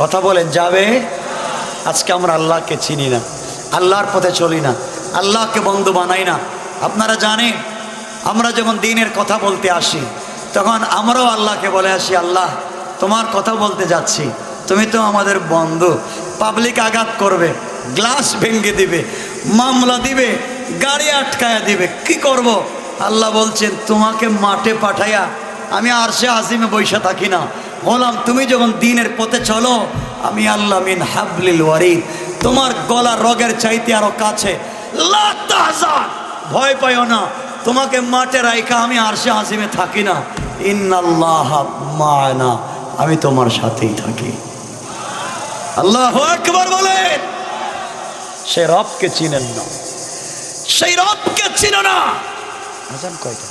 কথা বলেন, যাবে? আজকে আমরা আল্লাহকে চিনি না, আল্লাহর পথে চলি না, আল্লাহকে বন্ধু বানাই না। আপনারা জানেন, আমরা যখন দ্বীনের কথা বলতে আসি, তখন আমরাও আল্লাহকে বলে আসি, আল্লাহ তোমার কথা বলতে যাচ্ছি, তুমি তো আমাদের বন্ধু। পাবলিক আঘাত করবে, গ্লাস ভেঙে দিবে, মামলা দিবে, গাড়ি আটকায়া দিবে, কি করব? আল্লাহ বলছেন, তোমাকে মাঠে পাঠাইয়া আমি আরশে আজিমে বৈশা থাকি না। বললাম, তুমি যখন দ্বীনের পথে চলো, আমি আল্লাহ মিন হাবলিল ওয়ারিদ, তোমার গলার রগের চাইতে আরো কাছে। লা তাহজান, ভয় পাইও না, তোমাকে মাঠে রাইখা আমি আরশে আজিমে থাকি না। ইন্নাল্লাহা মা'ানা, আমি তোমার সাথেই থাকি। আল্লাহু আকবার বলেন। সেই রবকে চিনেন না, সেই রবকে চিনো না। আজান কয়টা?